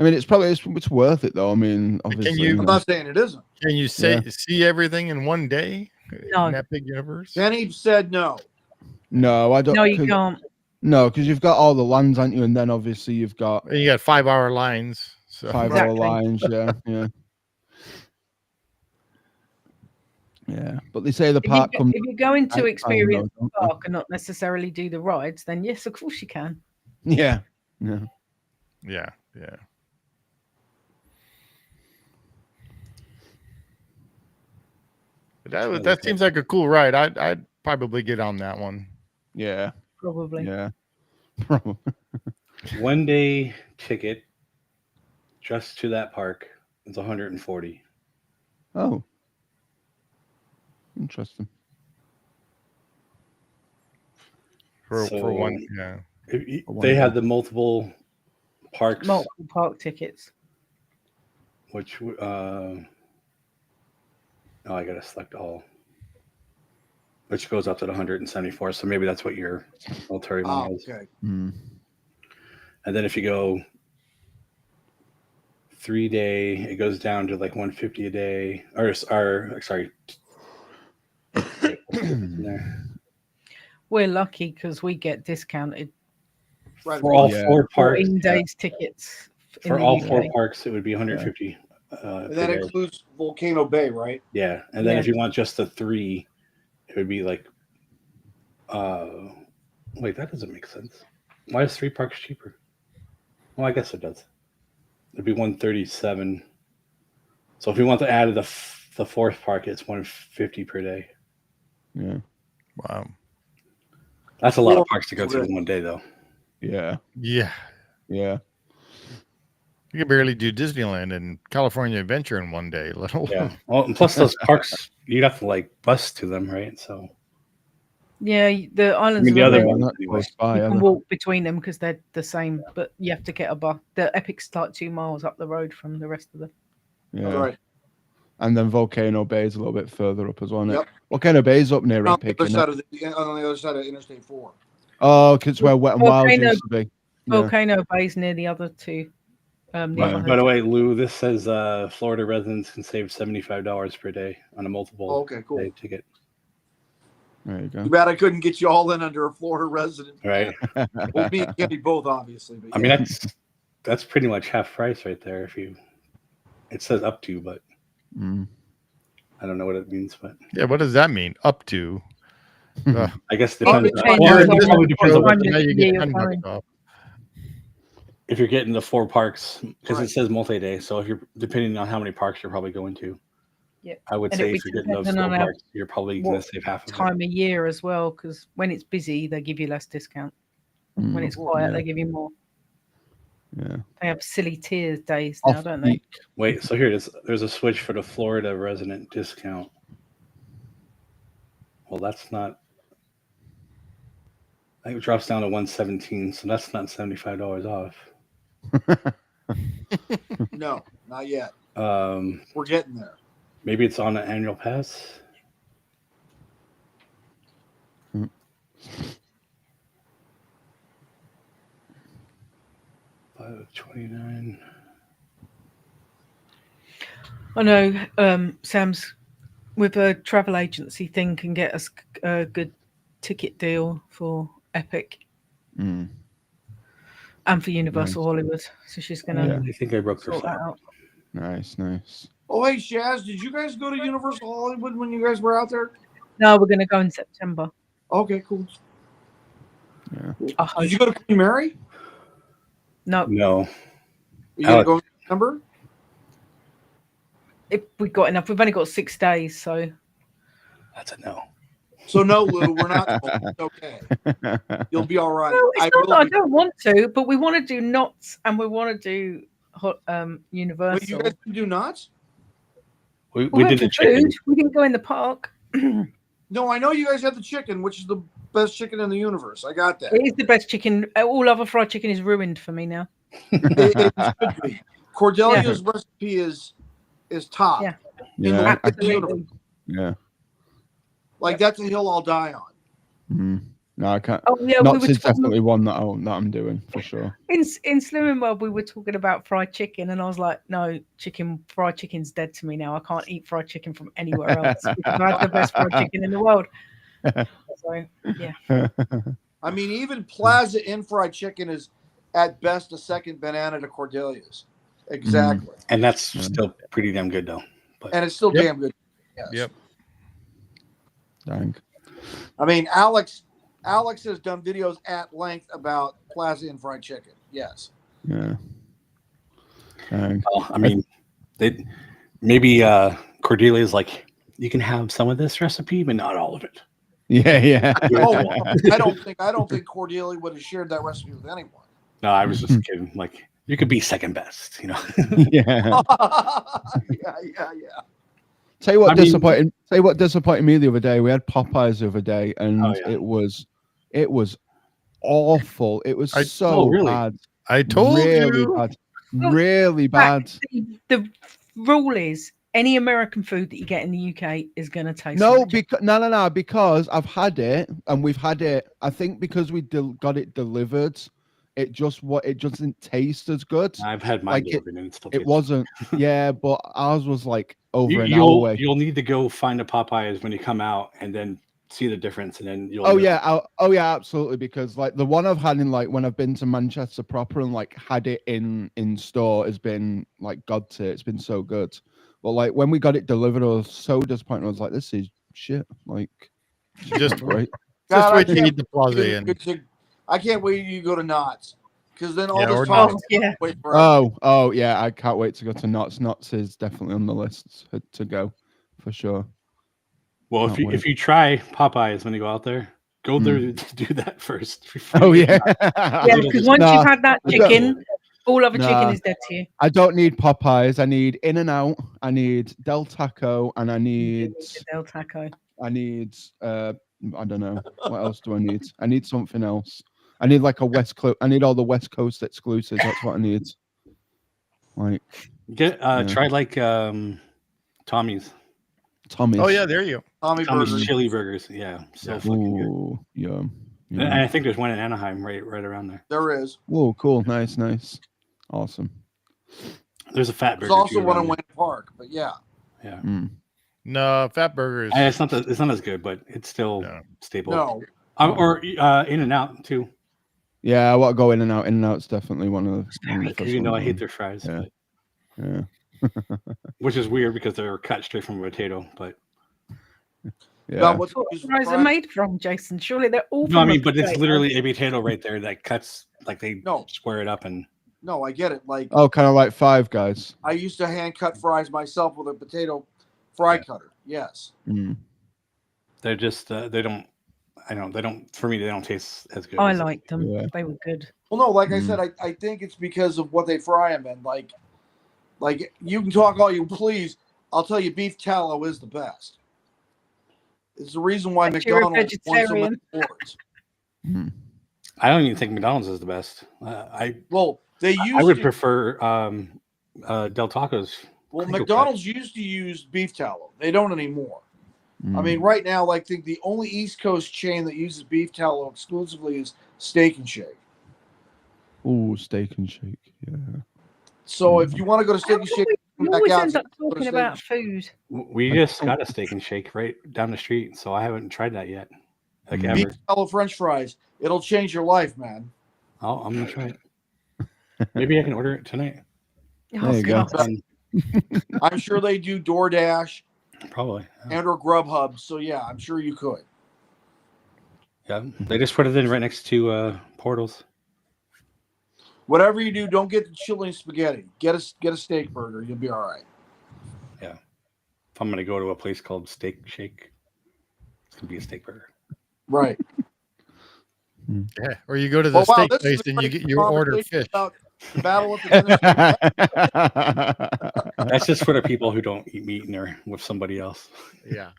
I mean, it's worth it though. I mean, obviously. you- I'm not saying it isn't. Can you see everything in one day? No. In Epic Universe? Kenny said no. No, I don't. No, you can't. No, because you've got all the lands, aren't you? And then obviously you've got And you got 5-hour lines. So 5-hour Exactly. lines. Yeah. Yeah, but they say the park comes. If you're going to I experience know, the park and not necessarily do the rides, then yes, of course you can. Yeah. yeah. But that seems like a cool ride. I'd probably get on that one. Yeah. Probably. Yeah. Probably. 1 day ticket just to that park is 140. Oh. Interesting. For So, one, yeah. They have the multiple parks, Multiple park tickets. which I gotta select all, which goes up to the 174. So maybe that's what your military one is. Okay. Hmm. And then if you go 3 day, it goes down to like 150 a day. Or sorry. There. We're lucky because we get discounted Right. For all Yeah. 4 parks, 14 days tickets. in for the all UK. 4 parks, it would be 150. And per that day. includes Volcano Bay, right? Yeah, and then Yeah. if you want just the 3, it would be like, wait, that doesn't make sense. Why is 3 parks cheaper? Well, I guess it does. It'd be 137. So if you want to add the 4th park, it's 150 per day. Yeah. Wow. That's a lot of parks to go to in one day, though. Yeah. Yeah. Yeah. You can barely do Disneyland and California Adventure in one day, let alone. Yeah. Well, and plus those parks, you'd have to like bus to them, right? So Yeah, the islands the are other amazing. ones not anyway. close by, You are can they? walk between them because they're the same, but you have to get a bus. The Epic's like 2 miles up the road from the rest of them. Yeah. Right. And then Volcano Bay is a little bit further up as well. Isn't Yep. it? Volcano Bay is up near On the Epic, other isn't side it? on the other side of Interstate 4. Oh, because where Wet and Wild Volcano- used to be. Yeah. Volcano Bay's near the other two. By neighborhoods. the way, Lou, this says Florida residents can save $75 per day on a multiple Okay, cool. day ticket. There you go. Too bad I couldn't get you all in under a Florida resident. Right. Well, me and Kenny both, obviously. But I mean, that's pretty much half price right there. It says up to, but I don't know what it means. But Yeah, what does that mean? Up to? I guess it Well, depends. depends Well, on it the probably depends on time what, Now you Yeah, get you're $10 fine. off. if you're getting the 4 parks, because Right. it says multi-day. So if you're depending on how many parks you're probably going to, Yeah. I would And say it'd if be you're getting those 4 dependent on parks, you're probably going to save half of it. time of year as well, because when it's busy, they give you less discount. When it's quiet, they give you more. Yeah. They have silly tiers days now, Off don't they? peak. Wait, so here it is. There's a switch for the Florida resident discount. Well, that's not. I think it drops down to 117, so that's not $75 off. no, not yet. Um, We're getting there. maybe it's on an annual pass. $5.29. I know Sam's with a travel agency thing can get us a good ticket deal for Epic and for Universal Hollywood. So she's going to I think I broke sort that out. Nice. Oh, hey, Shaz, did you guys go to Universal Hollywood when you guys were out there? No, we're going to go in September. Okay, cool. Yeah. Did you go to Queen Mary? No. No. Are you going to go in September? If we got enough, we've only got 6 days, so That's a no. So no, Lou, we're not going. It's okay. You'll be all right. no, it's not that I don't want to, but we want to do Knott's and we want to do Universal. Wait, you guys can do Knott's? We went did for the chicken. food. We didn't go in the park. No, I know you guys had the chicken, which is the best chicken in the universe. I got that. It is the best chicken. All other fried chicken is ruined for me now. It should be. Cordelia's recipe is top. Yeah. In the Absolutely. universe. Yeah. Like that's a hill I'll die on. No, I can't. Oh yeah, Knott's we were is definitely one that I'm doing for sure. in Slimming World. We were talking about fried chicken, and I was like, "No, fried chicken's dead to me now. I can't eat fried chicken from anywhere else because I have the best fried chicken in the world." So yeah. I mean, even Plaza Inn fried chicken is at best a second banana to Cordelia's. Exactly. And that's still pretty damn good though. But And it's still damn good. Yes. Yep. Dang. I mean, Alex has done videos at length about Plaza Inn fried chicken. Yes. Yeah. Dang. I mean, maybe Cordelia's like, you can have some of this recipe, but not all of it. Yeah. Oh, I don't think Cordelia would have shared that recipe with anyone. No, I was just kidding. Like, you could be second best, you know. Yeah. yeah. Tell you what disappointed me the other day. We had Popeyes the other day, and it was awful. It was really? bad. I told you. Bad. Really bad. The rule is any American food that you get in the UK is going to taste. No, like because I've had it, and we've had it. I think because we got it delivered, it just didn't taste as good. I've had mine delivered and it wasn't. Yeah, but ours was like over an hour away. You'll need to go find a Popeyes when you come out, and then see the difference, and then you'll. Oh yeah, absolutely. Because like the one I've had in like when I've been to Manchester proper and like had it in store has been like God tier. It's been so good. But like when we got it delivered, I was so disappointed. I was like, this is shit. Like Just right. Just wait till you eat the Plaza Inn. I can't wait till you go to Knott's because then all Yeah, this or talk. Knott's. Oh yeah, I can't wait to go to Knott's. Knott's is definitely on the list to go for sure. Well, if you try Popeyes when you go out there, go there to do that first. Oh yeah, yeah, because once you've had that chicken, All other chicken Nah. is dead to you. I don't need Popeyes. I need In-N-Out. I need Del Taco, and I need Del Taco. I need I don't know. What else do I need? I need something else. I need like a West Coast. I need all the West Coast exclusives. That's what I need. Like try like Tommy's. Tommy's. Oh yeah, there you go. Tommy Tommy's Burgers. chili burgers. Yeah, so Yeah. fucking good. Ooh, yum. And I think there's one in Anaheim right around there. There is. Whoa, cool. Nice. Awesome. There's a fat There's burger. also too one around in there. Wayne Park, but yeah. Yeah. No, Fat Burgers. It's not as good, but it's still stable. No. Or In and Out too. Yeah, I want to go In-N-Out. In-N-Out's definitely one of the Because first I ones. hate their fries. Yeah. But, Yeah. which is weird because they're cut straight from a potato. But Yeah. Now, what What fries are made from, Jason? Surely they're all. no, I from a mean, but it's potato. literally a potato right there that cuts like they square it up and. No, I get it. Like Oh, kind of like Five Guys. I used to hand cut fries myself with a potato fry cutter. Yes. They're just they don't. I don't. They don't. For me, they don't taste as good. I as- liked them. Yeah. They were good. Well, no, like I said, I think it's because of what they fry them in. Like you can talk all you please. I'll tell you, beef tallow is the best. It's the reason why But you're a McDonald's won so many awards. I don't even think McDonald's is the best. They used. I would to, prefer Del Taco's. Well, crinkle McDonald's used to use beef tallow. They don't anymore. I mean, right now, I think the only East Coast chain that uses beef tallow exclusively is Steak and Shake. Ooh, Steak and Shake. Yeah. So if you want to go to Steak and Shake, You come back always out. end so up go to talking Steak about and Shake. food. We just got a Steak and Shake right down the street, so I haven't tried that yet. Like ever. Beef tallow French fries. It'll change your life, man. I'm gonna try it. Maybe I can order it tonight. There you go. I'm sure they do DoorDash Probably. and or Grubhub. So yeah, I'm sure you could. Yeah, they just put it in right next to Portals. Whatever you do, don't get the chili and spaghetti. Get a steak burger. You'll be all right. Yeah. If I'm gonna go to a place called Steak Shake, it's gonna be a steak burger. Right. Yeah, or you go to the steak place and you get your order fish. The battle of the That's just for the people who don't eat meat and they're with somebody else. Yeah.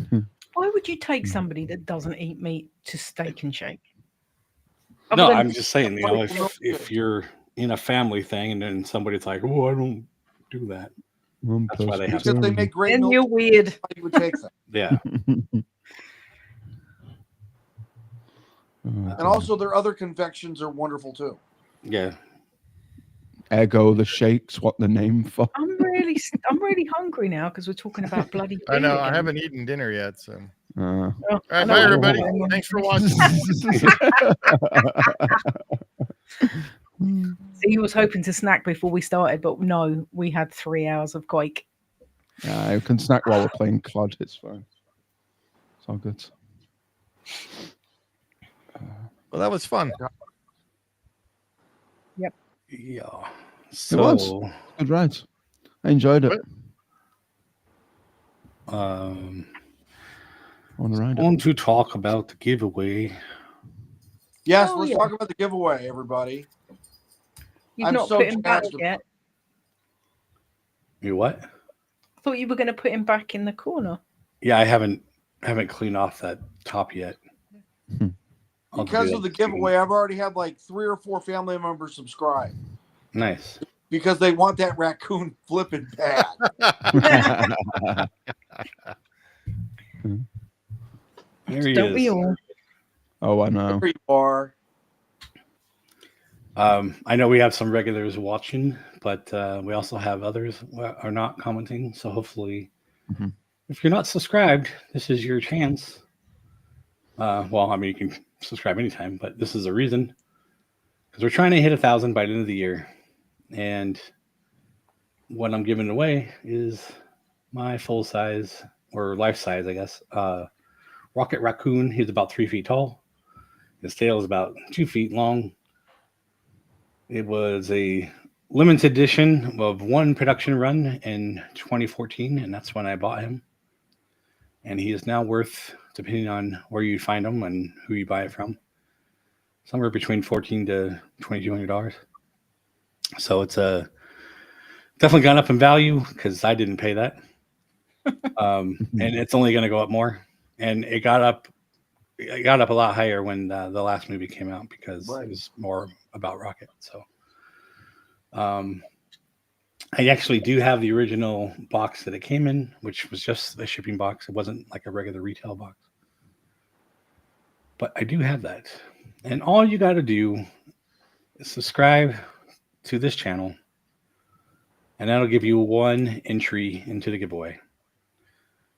Why would you take somebody that doesn't eat meat to Steak and Shake? No, Other than- I'm just saying, if you're in a family thing and then somebody's like, "Oh, I don't do that," that's why they have. Because they make great Then milk. you're weird. You would take them. Yeah. And also, their other confections are wonderful too. Yeah. Ego the Shakes. What the name for? I'm really hungry now because we're talking about bloody. I know. food I again. haven't eaten dinner yet, so. Uh, All right, bye everybody. Thanks for watching. So he was hoping to snack before we started, but no, we had 3 hours of quake. I can snack while we're playing COD. It's fine. It's all good. Well, that was fun. Yep. Yeah. It was good ride. I enjoyed it. On the ride. On to talk about the giveaway. Yes, Oh, let's yeah. talk about the giveaway, everybody. You've I'm not so put him back jazzed yet. You what? I thought you were going to put him back in the corner. Yeah, I haven't cleaned off that top yet. I'll Because do of the that. giveaway, I've already had like 3 or 4 family members subscribe Nice. because they want that raccoon flipping bad. There he Don't we is. all? Oh, I know. There you are. I know we have some regulars watching, but we also have others who are not commenting. So hopefully, if you're not subscribed, this is your chance. Well, I mean, you can subscribe anytime, but this is a reason because we're trying to hit 1,000 by the end of the year. And what I'm giving away is my full size or life size, I guess, Rocket Raccoon. He's about 3 feet tall. His tail is about 2 feet long. It was a limited edition of one production run in 2014, and that's when I bought him. And he is now worth, depending on where you find him and who you buy it from, somewhere between $1,400 to $2,200. So it's definitely gone up in value because I didn't pay that, and it's only going to go up more. And it got up a lot higher when the last movie came out because it was more about Rocket. So, I actually do have the original box that it came in, which was just a shipping box. It wasn't like a regular retail box. But I do have that. And all you got to do is subscribe to this channel, and that'll give you one entry into the giveaway.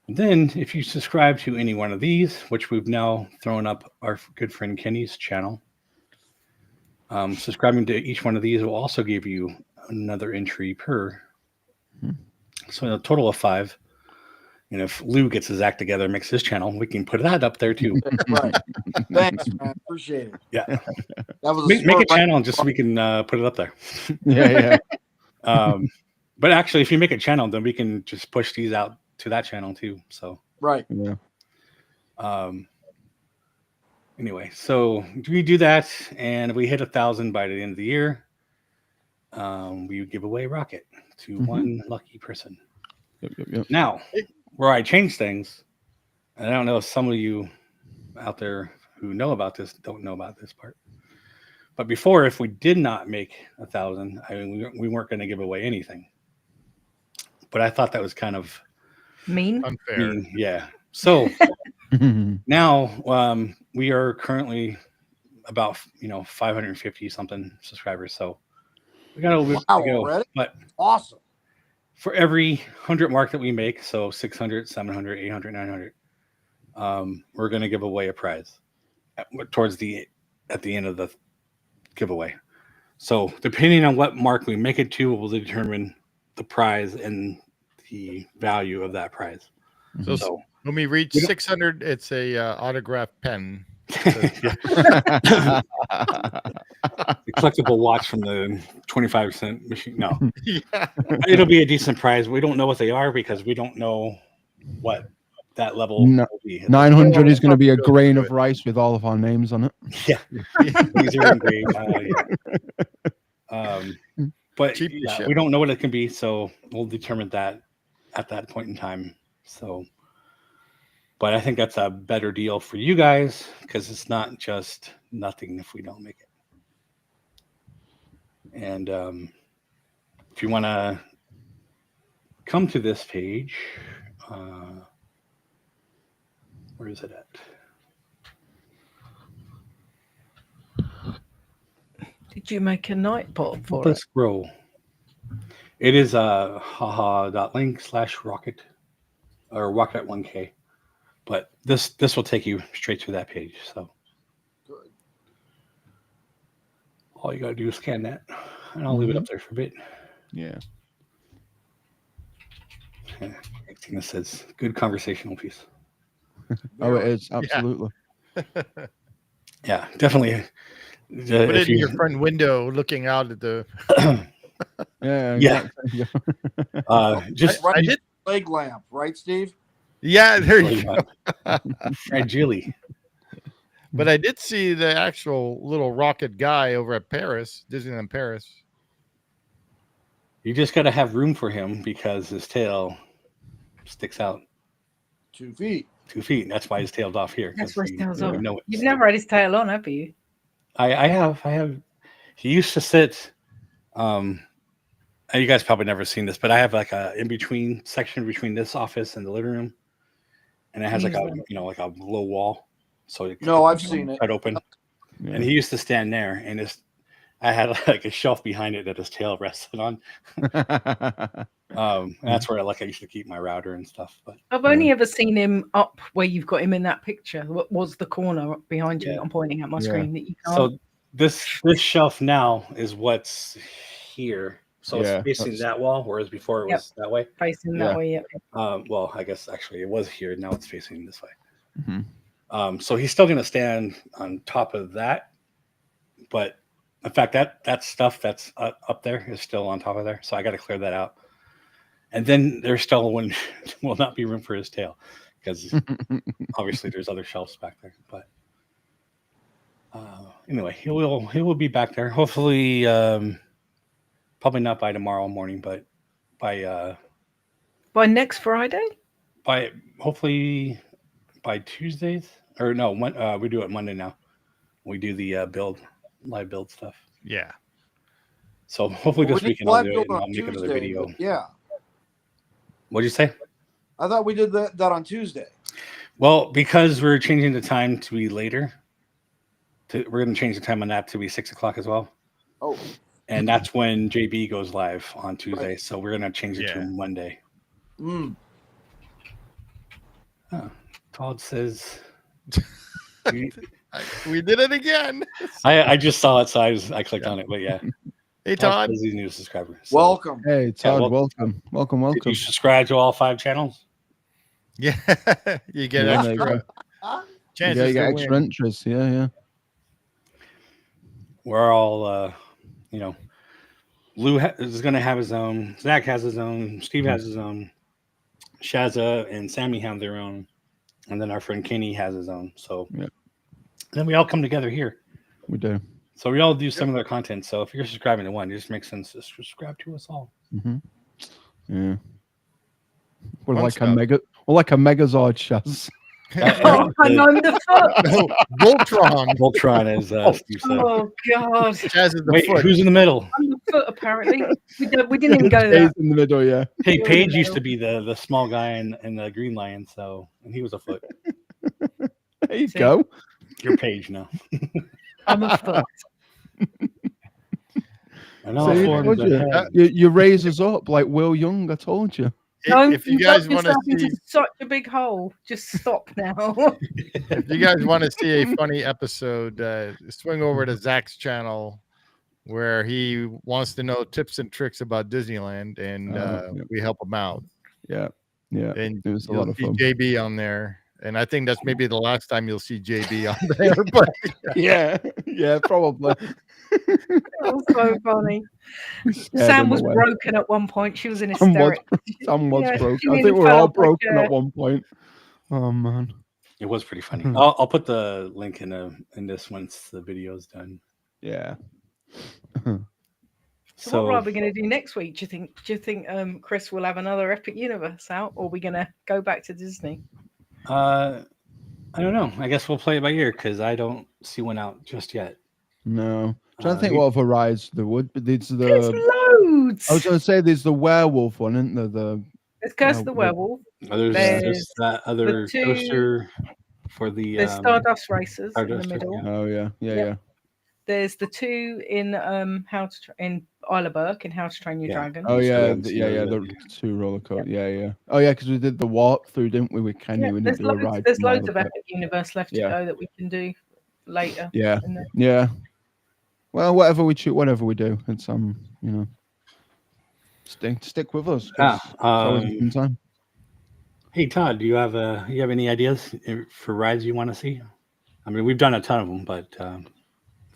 And then if you subscribe to any one of these, which we've now thrown up our good friend Kenny's channel, subscribing to each one of these will also give you another entry per. So a total of 5. And if Lou gets his act together and makes his channel, we can put that up there too. Right. Thanks, man. Appreciate it. Yeah. That was make a channel and just so we can put it up there. Yeah. But actually, if you make a channel, then we can just push these out to that channel too. So right. Yeah. Anyway, so we do that, and if we hit 1,000 by the end of the year, we give away Rocket to one lucky person. Yep. Now, where I change things, and I don't know if some of you out there who know about this don't know about this part, but before, if we did not make 1,000, I mean, we weren't going to give away anything. But I thought that was kind of mean, unfair. Yeah. So now we are currently about 550 something subscribers. So we got a little bit to go. Already? But awesome. For every 100 mark that we make, so 600, 700, 800, 900, we're going to give away a prize at the end of the giveaway. So depending on what mark we make it to, will determine the prize and the value of that prize. So when we reach 600, it's a autographed pen. The collectible watch from the 25-cent machine. No, it'll be a decent prize. We don't know what they are because we don't know what that level will be. 900 is going to be a grain of rice with all of our names on it. Yeah, these are engraved. But we don't know what it can be, so we'll determine that at that point in time. So. But I think that's a better deal for you guys because it's not just nothing if we don't make it. And if you want to come to this page, where is it at? Did you make a night bot for Let's scroll. It is haha.link/rocket or rocket 1K. But this will take you straight to that page. So good. All you gotta do is scan that, and I'll leave it up there for a bit. Yeah. Tina says, "Good conversational piece." Oh, it is absolutely. Yeah, definitely. Put it in your front window, looking out at the. Yeah. Exactly. I did leg lamp, right, Steve? Yeah, there you go. Fragile. But I did see the actual little rocket guy over at Paris, Disneyland Paris. You just got to have room for him because his tail sticks out 2 feet. 2 feet. That's why his tail's off here. That's why his tail's off. No, you've never had his tail on, have you? I have. He used to sit. You guys probably never seen this, but I have like a in between section between this office and the living room. And it has like a a low wall, so I've seen it cut open. Yeah. And he used to stand there, and I had like a shelf behind it that his tail rested on. And that's where I used to keep my router and stuff. But I've only ever seen him up where you've got him in that picture. What was the corner behind you? Yeah. I'm pointing at my screen that you can't. So this shelf now is what's here. So it's facing that wall, whereas before it was that way. Facing that way, well, I guess actually it was here. Now it's facing this way. Mm-hmm. So he's still going to stand on top of that. But in fact, that stuff that's up there is still on top of there. So I got to clear that out. And then there still will not be room for his tail because obviously there's other shelves back there. But anyway, he will be back there. Hopefully, probably not by tomorrow morning, but by next Friday. Hopefully by Tuesdays, or no, we do it Monday now. We do the live build stuff. Yeah. So hopefully this weekend I'll do it and I'll make another video. Yeah. What'd you say? I thought we did that on Tuesday. Well, because we're changing the time to be later, we're going to change the time on that to be 6 o'clock as well. Oh. And that's when JB goes live on Tuesday. Right. So we're going to change it to Monday. Todd says... we did it again. I just saw it, so I clicked on it. But yeah. Hey, Todd. He's a new subscriber. So. Welcome. Hey, Todd, welcome. Did you subscribe to all 5 channels? Yeah. You get extra chances. You get extra entries. Yeah. We're all, Lou is going to have his own. Zach has his own. Steve has his own. Shazza and Sammy have their own. And then our friend Kenny has his own. So then we all come together here. We do. So we all do similar content. So if you're subscribing to one, it just makes sense to subscribe to us all. Mm-hmm. Yeah. We're like a Megazord, Shaz. I'm on the foot. Voltron. Voltron is Steve said. Oh God! Shaz is the Wait, foot. who's in the middle? I'm the foot. Apparently, we didn't even go to that. In the middle, yeah. Hey, Paige used to be the small guy in the Green Lion, and he was a foot. There you go. You're Paige now. I'm a foot. I know. You raise us up like Will Young. I told you. If you guys want to see such a big hole, just stop now. If you guys want to see a funny episode, swing over to Zach's channel where he wants to know tips and tricks about Disneyland, and we help him out. Yeah. And it was a lot of fun. JB on there. And I think that's maybe the last time you'll see JB on there. But yeah, probably. That was so funny. Sam was broken at one point. She was in hysterics. Sam was broken. I think we're all broken at one point. Oh man, it was pretty funny. I'll put the link in this once the video's done. Yeah. So what are we going to do next week? Do you think Chris will have another Epic Universe out, or are we going to go back to Disney? I don't know. I guess we'll play it by ear because I don't see one out just yet. No. I'm trying to think what other rides there would, but there's loads. I was going to say there's the werewolf one, isn't there? There's Curse of the Werewolf. There's that other coaster for the there's Stardust Racers in the middle. Oh yeah. There's the 2 in in Isle of Berk in How to Train Your Dragon. Oh yeah, the 2 roller coaster. Yeah. Oh yeah, because we did the walkthrough, didn't we? With Kenny, we didn't do a ride. There's loads of Epic Universe left to go that we can do later. Yeah. Well, whatever we do, it's stick with us. Time. Hey Todd, do you have any ideas for rides you want to see? I mean, we've done a ton of them, but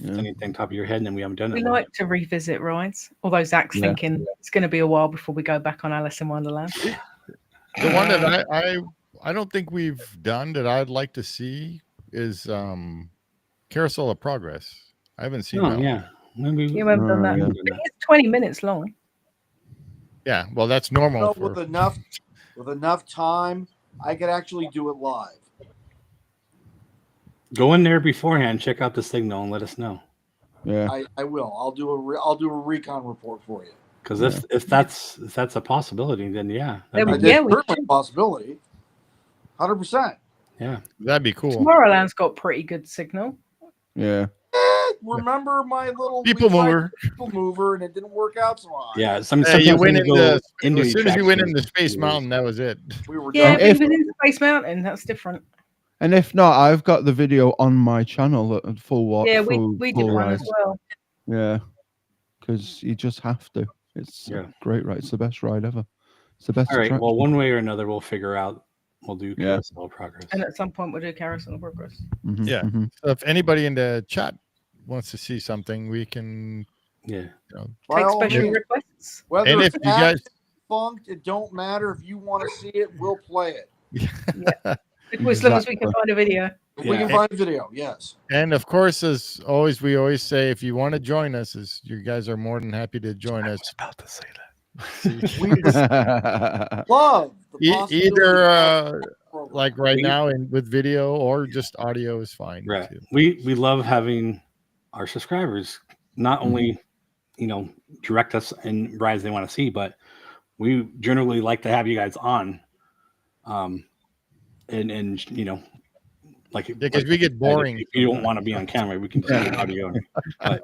anything top of your head, and then we haven't done it. We like to revisit rides, although Zach's thinking it's going to be a while before we go back on Alice in Wonderland. The one that I don't think we've done that I'd like to see is Carousel of Progress. I haven't seen that. Yeah. You haven't done that. It's 20 minutes long. Yeah, well, that's normal. With enough time, I could actually do it live. Go in there beforehand, check out the signal, and let us know. Yeah, I will. I'll do a recon report for you. Because if that's a possibility, then that'd be a possibility. 100%. Yeah, that'd be cool. Tomorrowland's got pretty good signal. Yeah. Remember my little people mover, and it didn't work out so hard. Yeah, as soon as you went into Space Mountain, that was it. We were done. But even in Space Mountain, that's different. And if not, I've got the video on my channel at full walk. Yeah, we did one as well. Yeah, because you just have to. It's a great ride. It's the best ride ever. It's the best. All right. Well, one way or another, we'll figure out. We'll do Carousel of Progress. And at some point, we'll do Carousel of Progress. Mm-hmm, yeah. Mm-hmm. So if anybody in the chat wants to see something, we can. Take special requests. Whether it's funked, it don't matter. If you want to see it, we'll play it. As long as we can find a video. We can find video, yes. And of course, as always, we always say, if you want to join us, you guys are more than happy to join us. I was about to say that. We just love the either like right now and with video, or just audio is fine. Right. Too. We love having our subscribers not only direct us in rides they want to see, but we generally like to have you guys on. And because we get boring. If you don't want to be on camera, we can see the audio. But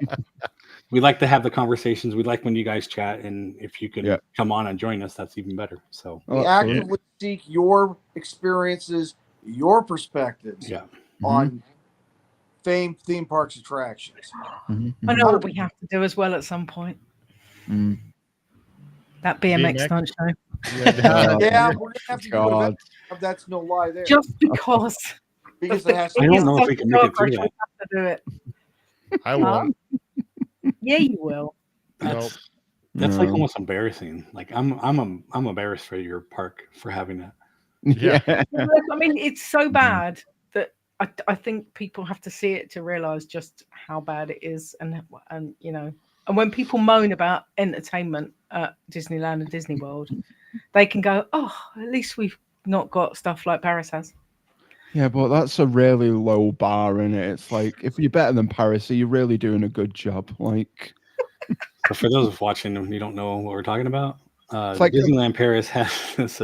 we like to have the conversations. We like when you guys chat, and if you can come on and join us, that's even better. So we actively seek your experiences, your perspectives on theme parks attractions. I know what we have to do as well at some point. That BMX stunt show. Yeah, we're gonna have to do that. That's no lie there. Just because. Because it has to I don't know if we can make it through that. We have to do it. I won't. Yeah, you will. That's like almost embarrassing. Like I'm embarrassed for your park for having that. Yeah. I mean, it's so bad that I think people have to see it to realize just how bad it is, and when people moan about entertainment at Disneyland and Disney World, they can go, "Oh, at least we've not got stuff like Paris has." Yeah, but that's a really low bar, in it. It's like, if you're better than Paris, are you really doing a good job? Like, so for those watching and you don't know what we're talking about, like Disneyland Paris has this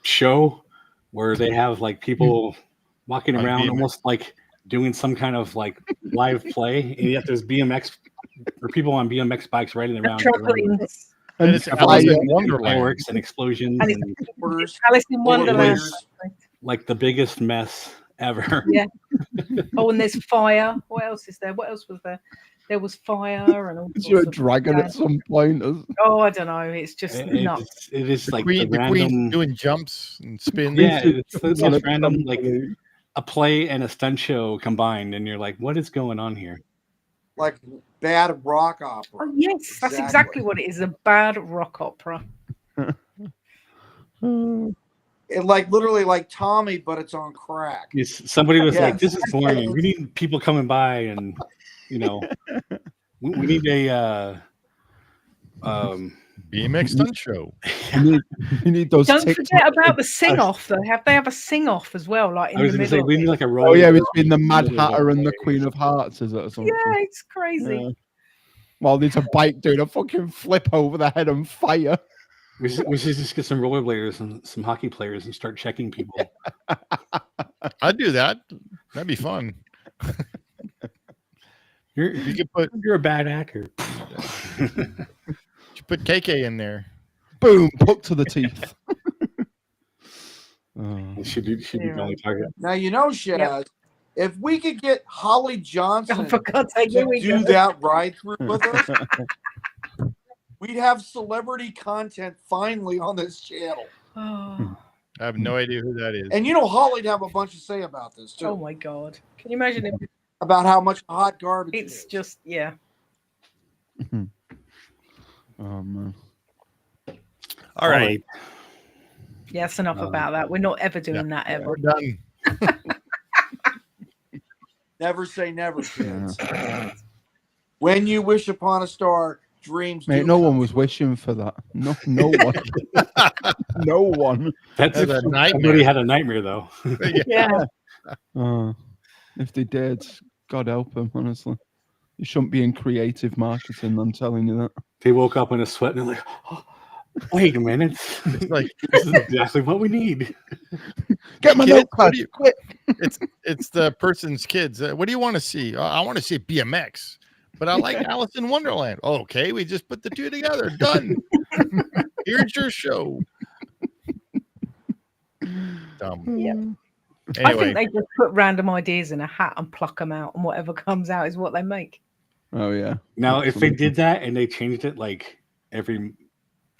show where they have like people walking around almost like doing some kind of like live play, and yet there's BMX or people on BMX bikes riding around. Trampolines. And it's Alice in Wonderland. Fireworks and explosions. And it's Alice in Wonderland. Like the biggest mess ever. Yeah. Oh, and there's fire. What else is there? What else was there? There was fire and all. Is you a dragon at some point? Oh, I don't know. It's just nuts. It is like the random queen doing jumps and spins. Yeah, it's most random, like a play and a stunt show combined, and you're like, what is going on here? Like bad rock opera. Oh, yes, that's exactly what it is. A bad rock opera. It like literally like Tommy, but it's on crack. Somebody was like, "This is boring. We need people coming by, and we need a BMX stunt show. You need those. Don't forget about the sing off. Though, they have a sing off as well, like in the middle. We need like a roll. Oh yeah, between the Mad Hatter and the Queen of Hearts, is it or something? Yeah, it's crazy. Yeah. Well, there's a bike doing a fucking flip over the head and fire. We should just get some rollerbladers and some hockey players and start checking people. I'd do that. That'd be fun. You're a bad actor. You put KK in there. Boom! Hook to the teeth. Should be the only target. Now Shaz. If we could get Holly Johnson for God's sake, to do that ride through with us, we'd have celebrity content finally on this channel. Oh. I have no idea who that is. And Holly'd have a bunch to say about this too. Oh my God! Can you imagine it? About how much hot garbage it's just Oh man! All right. Yeah, that's enough about that. We're not ever doing that ever. We're done. Never say never, kids. When you wish upon a star, dreams. Mate, no one was wishing for that. No one. No one. That's a nightmare. Somebody had a nightmare though. Yeah. If they did, God help them. Honestly, you shouldn't be in creative marketing. I'm telling you that. They woke up in a sweat and they're like, oh, "Wait a minute! Like this is exactly what we need." Get my notepad. Quick. It's the person's kids. What do you want to see? I want to see BMX, but I like Alice in Wonderland. Okay, we just put the two together. Done. Here's your show. Dumb. Yeah. Anyway. I think they just put random ideas in a hat and pluck them out, and whatever comes out is what they make. Oh yeah. Now, if they did that and they changed it like every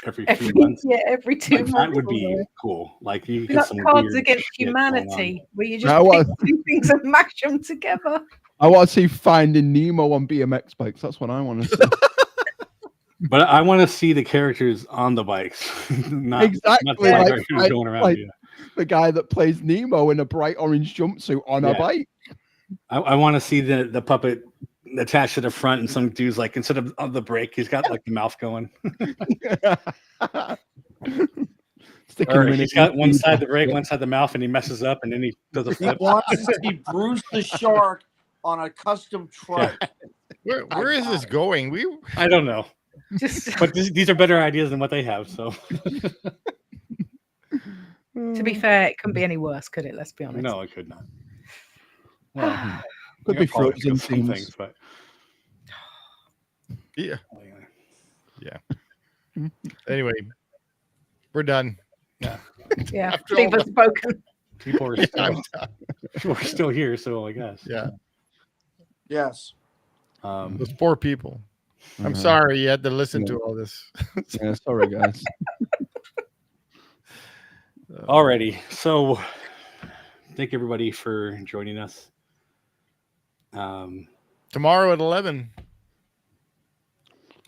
2 months, every 2 months, that would be cool. Like you get some Cards weird Against shit Humanity, where you just pick two things and mash them together. I want to see Finding Nemo on BMX bikes. That's what I want to see. But I want to see the characters on the bikes, not exactly the characters going around. the guy that plays Nemo in a bright orange jumpsuit on a bike. I want to see the puppet attached to the front, and some dude's like, instead of the brake, he's got like the mouth going. Or he's got one side the brake, one side the mouth, and he messes up, and then he does a flip. He wants to see Bruce the Shark on a custom truck. Yeah. Where is this going? I don't know. But these are better ideas than what they have. So, to be fair, it couldn't be any worse, could it? Let's be honest. No, it could not. Well, could be frozen some things, but yeah. Anyway, we're done. Yeah. Yeah. Steve has spoken. People are still here, so I guess. Yeah. Yes. Those poor people. I'm sorry you had to listen to all this. Yeah, sorry, guys. Alrighty. So thank everybody for joining us. Tomorrow at 11.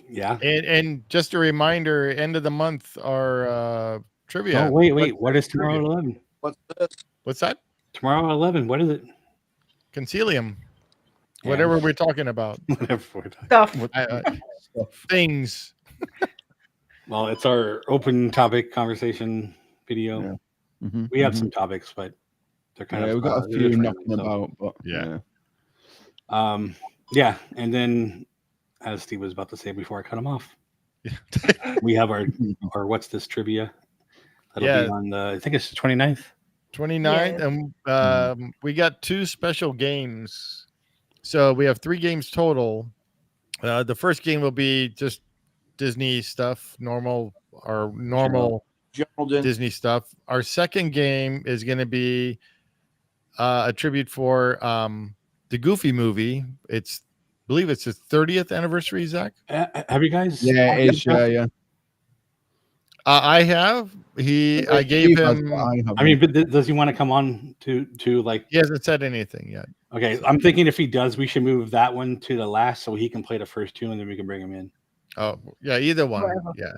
Yeah. And just a reminder, end of the month, our trivia. Oh, wait. What is tomorrow at 11? What's this? What's that? Tomorrow at 11. What is it? Concilium. Whatever we're talking about. Stuff. Things. Well, it's our open topic conversation video. Yeah. Mm-hmm, we have some topics, but they're kind of we've got a few knocking about, but yeah. And then as Steve was about to say before I cut him off, we have our What's This trivia. That'll be on I think it's the 29th. 29th, and we got 2 special games. So we have 3 games total. The first game will be just Disney stuff, normal Disney stuff. Our second game is going to be a tribute for the Goofy movie. I believe it's the 30th anniversary, Zach. Have you guys? Yeah, it is. Yeah. I have. I gave him. I mean, but does he want to come on to like? He hasn't said anything yet. Okay, I'm thinking if he does, we should move that one to the last so he can play the first 2, and then we can bring him in. Oh yeah, either one. Whatever. Yeah.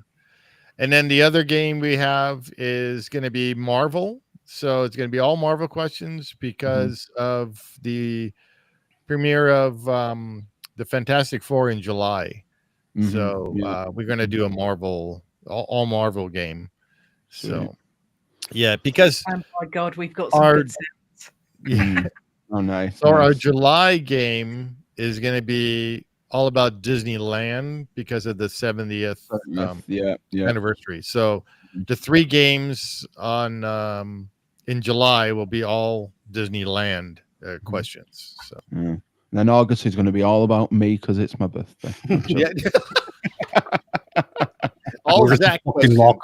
And then the other game we have is going to be Marvel. So it's going to be all Marvel questions because of the premiere of the Fantastic Four in July. So we're going to do a Marvel, all Marvel game. So yeah, because oh my God, we've got some good sounds. Yeah. Oh, nice. So our July game is going to be all about Disneyland because of the 70th anniversary. So the 3 games on in July will be all Disneyland questions. So then August is going to be all about me because it's my birthday. Yeah. All Zach questions. Going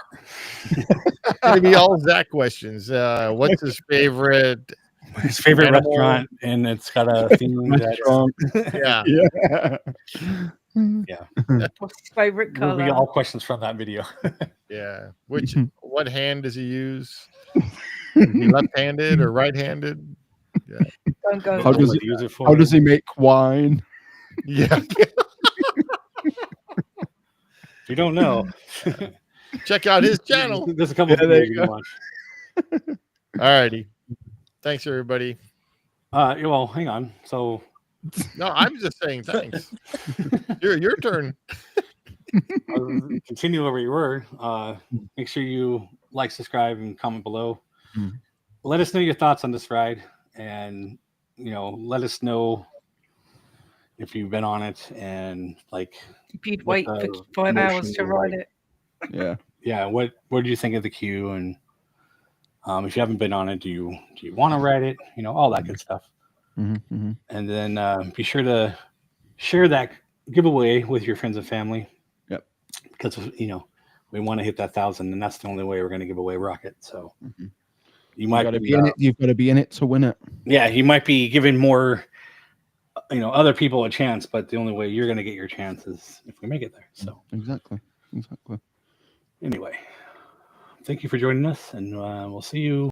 to be all Zach questions. What's his favorite? His favorite restaurant, and it's got a theme. What's his favorite color? Will be all questions from that video. Yeah. What hand does he use? Is he left-handed or right-handed? Yeah. Don't go. How does he make wine? Yeah. If you don't know, check out his channel. There's a couple of videos you can watch. All righty. Thanks, everybody. Well, hang on. So, no, I'm just saying thanks. Your turn. Continue where you were. Make sure you like, subscribe, and comment below. Let us know your thoughts on this ride, and let us know if you've been on it and like. If you'd wait for 5 hours to ride it. Yeah. What do you think of the queue? And if you haven't been on it, do you want to ride it? All that good stuff. And then be sure to share that giveaway with your friends and family. Yep. Because we want to hit that 1,000, and that's the only way we're going to give away a rocket. So you might be in it. You've got to be in it to win it. Yeah, you might be giving more, other people a chance, but the only way you're going to get your chance is if we make it there. So exactly. Anyway, thank you for joining us, and we'll see you